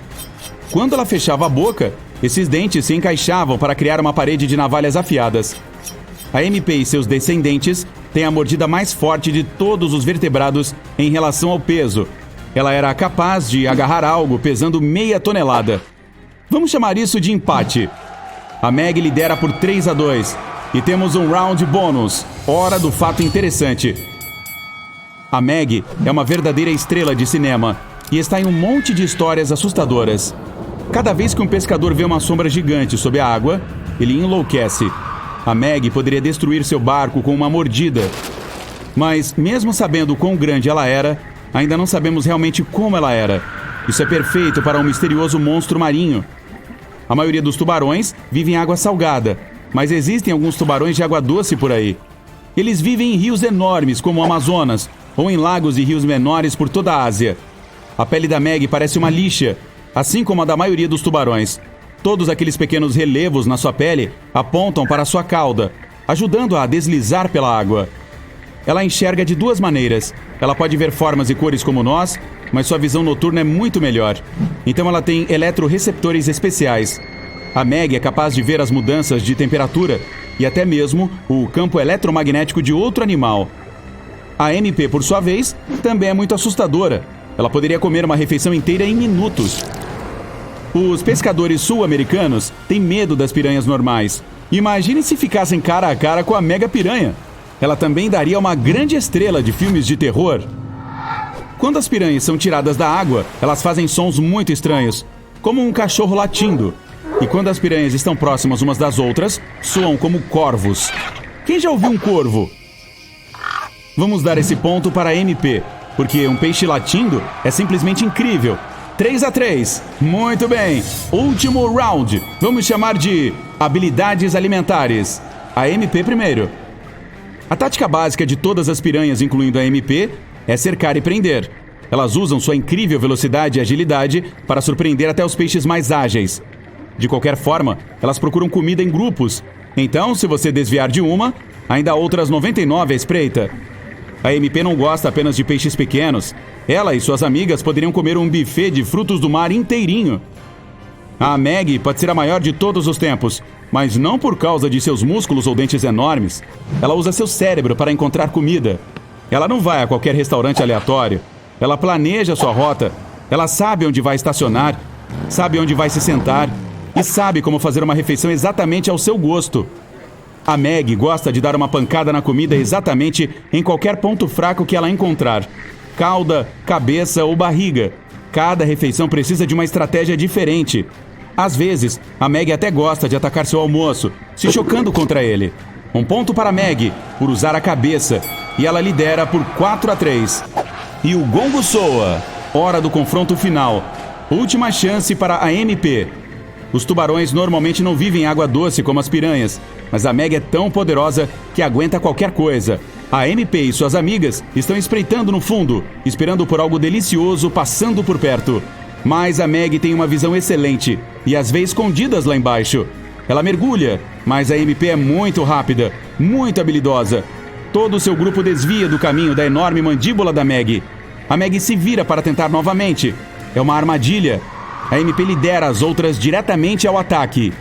Quando ela fechava a boca, esses dentes se encaixavam para criar uma parede de navalhas afiadas. A MP e seus descendentes têm a mordida mais forte de todos os vertebrados em relação ao peso. Ela era capaz de agarrar algo pesando meia tonelada. Vamos chamar isso de empate. A Meg lidera por 3-2 e temos um round bônus, hora do fato interessante. A Meg é uma verdadeira estrela de cinema e está em um monte de histórias assustadoras. Cada vez que um pescador vê uma sombra gigante sob a água, ele enlouquece. A Meg poderia destruir seu barco com uma mordida. Mas, mesmo sabendo quão grande ela era, ainda não sabemos realmente como ela era. Isso é perfeito para um misterioso monstro marinho. A maioria dos tubarões vive em água salgada, mas existem alguns tubarões de água doce por aí. Eles vivem em rios enormes, como o Amazonas, ou em lagos e rios menores por toda a Ásia. A pele da Meg parece uma lixa, assim como a da maioria dos tubarões. Todos aqueles pequenos relevos na sua pele apontam para sua cauda, ajudando-a a deslizar pela água. Ela enxerga de 2 maneiras. Ela pode ver formas e cores como nós, mas sua visão noturna é muito melhor. Então ela tem eletroreceptores especiais. A Meg é capaz de ver as mudanças de temperatura e até mesmo o campo eletromagnético de outro animal. A MP, por sua vez, também é muito assustadora. Ela poderia comer uma refeição inteira em minutos. Os pescadores sul-americanos têm medo das piranhas normais. Imagine se ficassem cara a cara com a mega piranha. Ela também daria uma grande estrela de filmes de terror. Quando as piranhas são tiradas da água, elas fazem sons muito estranhos, como um cachorro latindo. E quando as piranhas estão próximas umas das outras, soam como corvos. Quem já ouviu um corvo? Vamos dar esse ponto para a MP, porque um peixe latindo é simplesmente incrível. 3-3. Muito bem. Último round. Vamos chamar de habilidades alimentares. A MP primeiro. A tática básica de todas as piranhas, incluindo a MP, é cercar e prender. Elas usam sua incrível velocidade e agilidade para surpreender até os peixes mais ágeis. De qualquer forma, elas procuram comida em grupos. Então, se você desviar de uma, ainda há outras 99 à espreita. A MP não gosta apenas de peixes pequenos. Ela e suas amigas poderiam comer um buffet de frutos do mar inteirinho. A Meg pode ser a maior de todos os tempos, mas não por causa de seus músculos ou dentes enormes. Ela usa seu cérebro para encontrar comida. Ela não vai a qualquer restaurante aleatório. Ela planeja sua rota. Ela sabe onde vai estacionar, sabe onde vai se sentar e sabe como fazer uma refeição exatamente ao seu gosto. A Meg gosta de dar uma pancada na comida exatamente em qualquer ponto fraco que ela encontrar. Cauda, cabeça ou barriga. Cada refeição precisa de uma estratégia diferente. Às vezes, a Meg até gosta de atacar seu almoço, se chocando contra ele. Um ponto para a Meg, por usar a cabeça, e ela lidera por 4-3. E o gongo soa. Hora do confronto final. Última chance para a MP. Os tubarões normalmente não vivem em água doce como as piranhas, mas a Meg é tão poderosa que aguenta qualquer coisa. A MP e suas amigas estão espreitando no fundo, esperando por algo delicioso passando por perto. Mas a Meg tem uma visão excelente e as vê escondidas lá embaixo. Ela mergulha, mas a MP é muito rápida, muito habilidosa. Todo o seu grupo desvia do caminho da enorme mandíbula da Meg. A Meg se vira para tentar novamente. É uma armadilha. A MP lidera as outras diretamente ao ataque.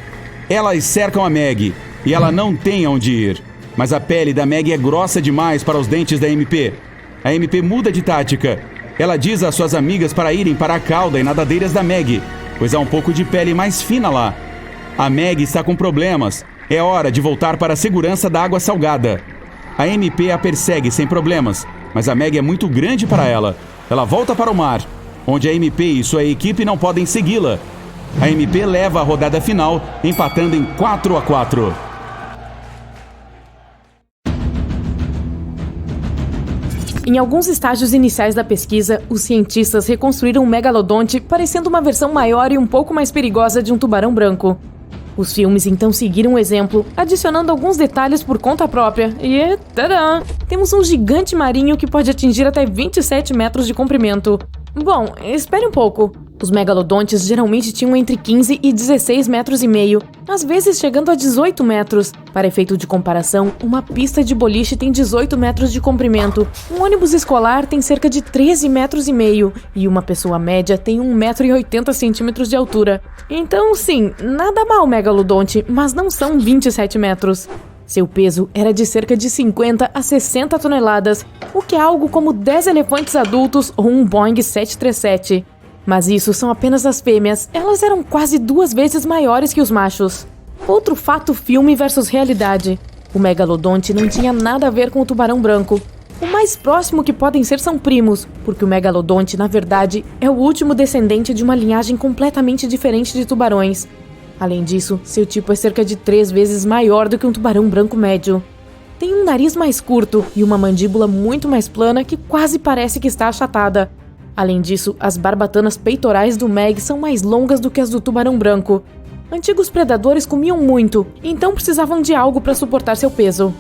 Elas cercam a Meg e ela não tem aonde ir. Mas a pele da Meg é grossa demais para os dentes da MP. A MP muda de tática. Ela diz às suas amigas para irem para a cauda e nadadeiras da Meg, pois há um pouco de pele mais fina lá. A Meg está com problemas. É hora de voltar para a segurança da água salgada. A MP a persegue sem problemas. mas a Meg é muito grande para ela. Ela volta para o mar, onde a MP e sua equipe não podem segui-la. A MP leva a rodada final, empatando em 4-4. Em alguns estágios iniciais da pesquisa, os cientistas reconstruíram um megalodonte parecendo uma versão maior e um pouco mais perigosa de um tubarão branco. Os filmes então seguiram o exemplo, adicionando alguns detalhes por conta própria, e tadã! Temos um gigante marinho que pode atingir até 27 metros de comprimento. Bom, espere um pouco. Os megalodontes geralmente tinham entre 15 e 16 metros e meio, às vezes chegando a 18 metros. Para efeito de comparação, uma pista de boliche tem 18 metros de comprimento, um ônibus escolar tem cerca de 13 metros e meio e uma pessoa média tem 1,80 m de altura. Então, sim, nada mal megalodonte, mas não são 27 metros. Seu peso era de cerca de 50 a 60 toneladas, o que é algo como 10 elefantes adultos ou um Boeing 737. Mas isso são apenas as fêmeas, elas eram quase 2 vezes maiores que os machos. Outro fato filme versus realidade. O megalodonte não tinha nada a ver com o tubarão branco. O mais próximo que podem ser são primos, porque o megalodonte, na verdade, é o último descendente de uma linhagem completamente diferente de tubarões. Além disso, seu tipo é cerca de 3 vezes maior do que um tubarão branco médio. Tem um nariz mais curto e uma mandíbula muito mais plana que quase parece que está achatada. Além disso, as barbatanas peitorais do Meg são mais longas do que as do tubarão branco. Antigos predadores comiam muito, então precisavam de algo para suportar seu peso.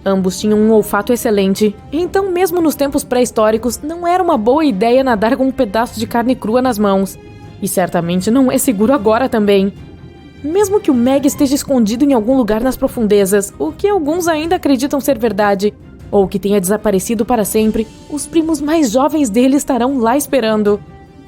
Ambos tinham um olfato excelente, então mesmo nos tempos pré-históricos não era uma boa ideia nadar com um pedaço de carne crua nas mãos. E certamente não é seguro agora também. Mesmo que o Meg esteja escondido em algum lugar nas profundezas, o que alguns ainda acreditam ser verdade, ou que tenha desaparecido para sempre, os primos mais jovens dele estarão lá esperando.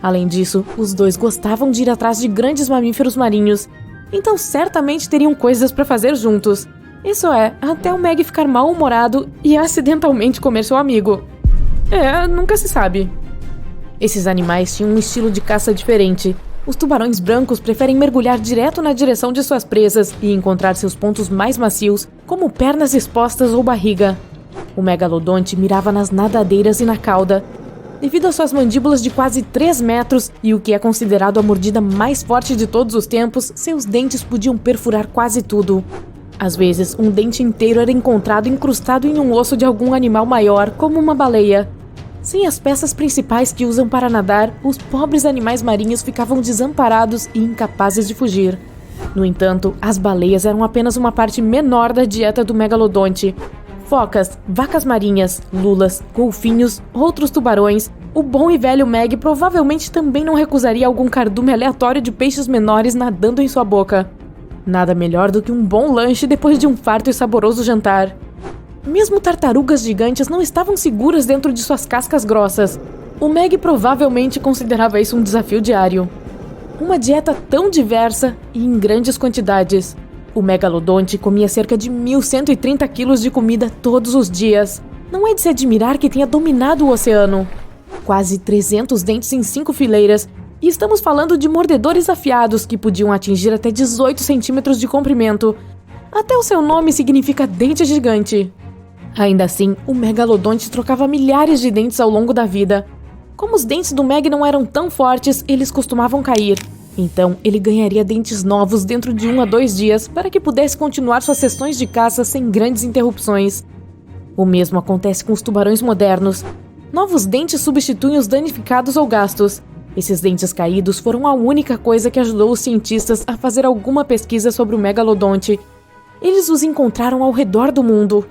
Além disso, os dois gostavam de ir atrás de grandes mamíferos marinhos, então certamente teriam coisas para fazer juntos. Isso é, até o Meg ficar mal-humorado e acidentalmente comer seu amigo. Nunca se sabe. Esses animais tinham um estilo de caça diferente. Os tubarões brancos preferem mergulhar direto na direção de suas presas e encontrar seus pontos mais macios, como pernas expostas ou barriga. O megalodonte mirava nas nadadeiras e na cauda. Devido às suas mandíbulas de quase 3 metros e o que é considerado a mordida mais forte de todos os tempos, seus dentes podiam perfurar quase tudo. Às vezes, um dente inteiro era encontrado incrustado em um osso de algum animal maior, como uma baleia. Sem as peças principais que usam para nadar, os pobres animais marinhos ficavam desamparados e incapazes de fugir. No entanto, as baleias eram apenas uma parte menor da dieta do megalodonte. Focas, vacas marinhas, lulas, golfinhos, outros tubarões, o bom e velho Meg provavelmente também não recusaria algum cardume aleatório de peixes menores nadando em sua boca. Nada melhor do que um bom lanche depois de um farto e saboroso jantar. Mesmo tartarugas gigantes não estavam seguras dentro de suas cascas grossas. O Meg provavelmente considerava isso um desafio diário. Uma dieta tão diversa e em grandes quantidades. O megalodonte comia cerca de 1.130 quilos de comida todos os dias. Não é de se admirar que tenha dominado o oceano. Quase 300 dentes em 5 fileiras. E estamos falando de mordedores afiados que podiam atingir até 18 centímetros de comprimento. Até o seu nome significa dente gigante. Ainda assim, o megalodonte trocava milhares de dentes ao longo da vida. Como os dentes do Meg não eram tão fortes, eles costumavam cair. Então, ele ganharia dentes novos dentro de 1 a 2 dias para que pudesse continuar suas sessões de caça sem grandes interrupções. O mesmo acontece com os tubarões modernos. Novos dentes substituem os danificados ou gastos. Esses dentes caídos foram a única coisa que ajudou os cientistas a fazer alguma pesquisa sobre o megalodonte. Eles os encontraram ao redor do mundo.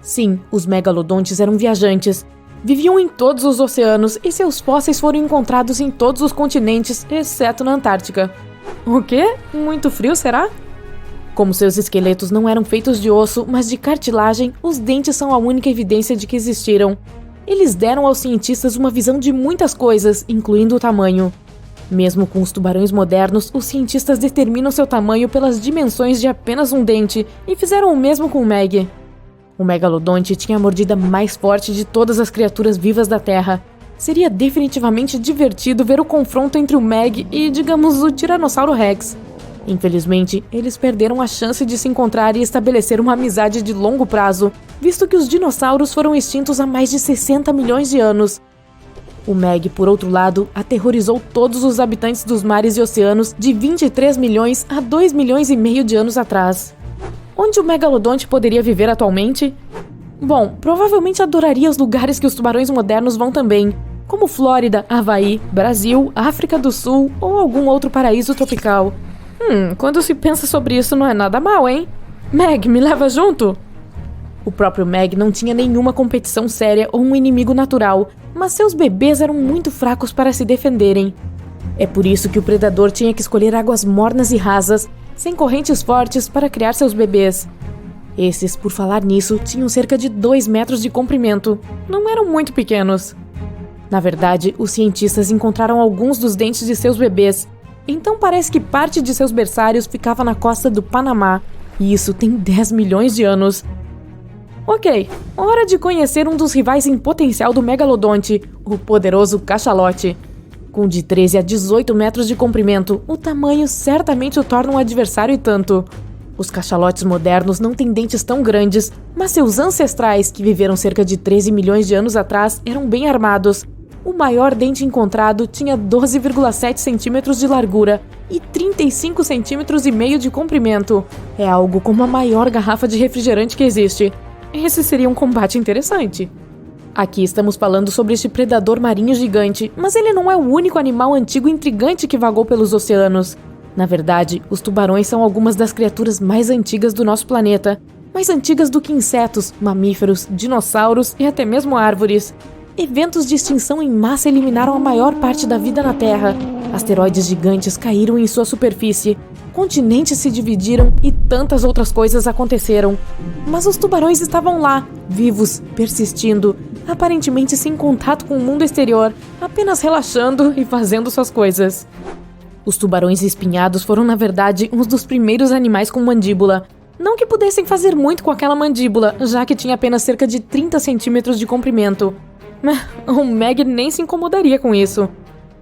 Sim, os megalodontes eram viajantes. Viviam em todos os oceanos e seus fósseis foram encontrados em todos os continentes, exceto na Antártica. O quê? Muito frio, será? Como seus esqueletos não eram feitos de osso, mas de cartilagem, os dentes são a única evidência de que existiram. Eles deram aos cientistas uma visão de muitas coisas, incluindo o tamanho. Mesmo com os tubarões modernos, os cientistas determinam seu tamanho pelas dimensões de apenas um dente e fizeram o mesmo com o Meg. O megalodonte tinha a mordida mais forte de todas as criaturas vivas da Terra. Seria definitivamente divertido ver o confronto entre o Meg e, digamos, o Tiranossauro Rex. Infelizmente, eles perderam a chance de se encontrar e estabelecer uma amizade de longo prazo, visto que os dinossauros foram extintos há mais de 60 milhões de anos. O Meg, por outro lado, aterrorizou todos os habitantes dos mares e oceanos de 23 milhões a 2 milhões e meio de anos atrás. Onde o megalodonte poderia viver atualmente? Bom, provavelmente adoraria os lugares que os tubarões modernos vão também, como Flórida, Havaí, Brasil, África do Sul ou algum outro paraíso tropical. Quando se pensa sobre isso não é nada mal, hein? Meg, me leva junto? O próprio Meg não tinha nenhuma competição séria ou um inimigo natural, mas seus bebês eram muito fracos para se defenderem. É por isso que o predador tinha que escolher águas mornas e rasas, sem correntes fortes, para criar seus bebês. Esses, por falar nisso, tinham cerca de 2 metros de comprimento. Não eram muito pequenos. Na verdade, os cientistas encontraram alguns dos dentes de seus bebês, então parece que parte de seus berçários ficava na costa do Panamá, e isso tem 10 milhões de anos. Ok, hora de conhecer um dos rivais em potencial do megalodonte, o poderoso cachalote. Com de 13 a 18 metros de comprimento, o tamanho certamente o torna um adversário e tanto. Os cachalotes modernos não têm dentes tão grandes, mas seus ancestrais, que viveram cerca de 13 milhões de anos atrás, eram bem armados. O maior dente encontrado tinha 12,7 centímetros de largura e 35 centímetros e meio de comprimento. É algo como a maior garrafa de refrigerante que existe. Esse seria um combate interessante. Aqui estamos falando sobre este predador marinho gigante, mas ele não é o único animal antigo e intrigante que vagou pelos oceanos. Na verdade, os tubarões são algumas das criaturas mais antigas do nosso planeta, mais antigas do que insetos, mamíferos, dinossauros e até mesmo árvores. Eventos de extinção em massa eliminaram a maior parte da vida na Terra. Asteroides gigantes caíram em sua superfície, continentes se dividiram e tantas outras coisas aconteceram. Mas os tubarões estavam lá, vivos, persistindo, aparentemente sem contato com o mundo exterior, apenas relaxando e fazendo suas coisas. Os tubarões espinhados foram, na verdade, uns dos primeiros animais com mandíbula. Não que pudessem fazer muito com aquela mandíbula, já que tinha apenas cerca de 30 centímetros de comprimento. O Meg nem se incomodaria com isso.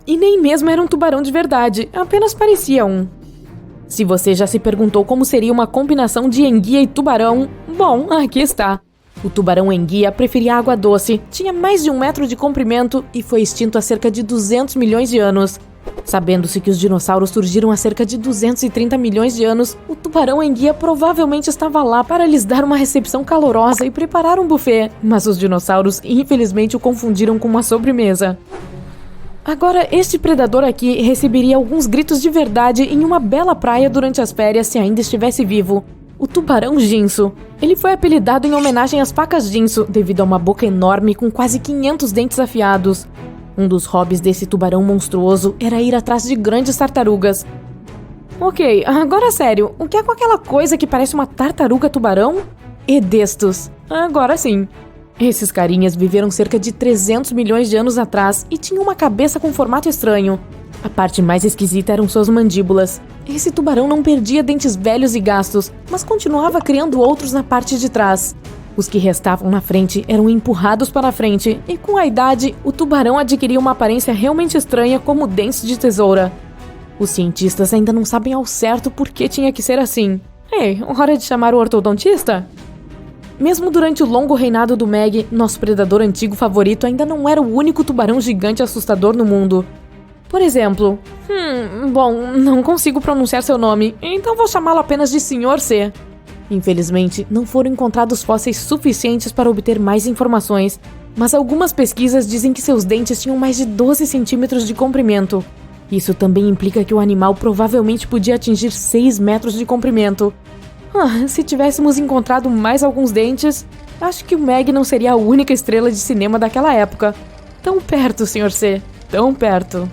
E nem mesmo era um tubarão de verdade, apenas parecia um. Se você já se perguntou como seria uma combinação de enguia e tubarão, bom, aqui está. O tubarão enguia preferia água doce, tinha mais de 1 metro de comprimento e foi extinto há cerca de 200 milhões de anos. Sabendo-se que os dinossauros surgiram há cerca de 230 milhões de anos, o tubarão enguia provavelmente estava lá para lhes dar uma recepção calorosa e preparar um buffet, mas os dinossauros infelizmente o confundiram com uma sobremesa. Agora, este predador aqui receberia alguns gritos de verdade em uma bela praia durante as férias se ainda estivesse vivo. O tubarão Ginso. Ele foi apelidado em homenagem às facas Ginso, devido a uma boca enorme com quase 500 dentes afiados. Um dos hobbies desse tubarão monstruoso era ir atrás de grandes tartarugas. Ok, agora sério, o que é com aquela coisa que parece uma tartaruga tubarão? Edestos. Agora sim. Esses carinhas viveram cerca de 300 milhões de anos atrás e tinham uma cabeça com formato estranho. A parte mais esquisita eram suas mandíbulas. Esse tubarão não perdia dentes velhos e gastos, mas continuava criando outros na parte de trás. Os que restavam na frente eram empurrados para a frente, e com a idade, o tubarão adquiria uma aparência realmente estranha como dentes de tesoura. Os cientistas ainda não sabem ao certo por que tinha que ser assim. Ei, hora de chamar o ortodontista? Mesmo durante o longo reinado do Meg, nosso predador antigo favorito ainda não era o único tubarão gigante assustador no mundo. Por exemplo, bom, não consigo pronunciar seu nome, então vou chamá-lo apenas de Sr. C. Infelizmente, não foram encontrados fósseis suficientes para obter mais informações, mas algumas pesquisas dizem que seus dentes tinham mais de 12 centímetros de comprimento. Isso também implica que o animal provavelmente podia atingir 6 metros de comprimento. Se tivéssemos encontrado mais alguns dentes, acho que o Meg não seria a única estrela de cinema daquela época. Tão perto, Sr. C, tão perto.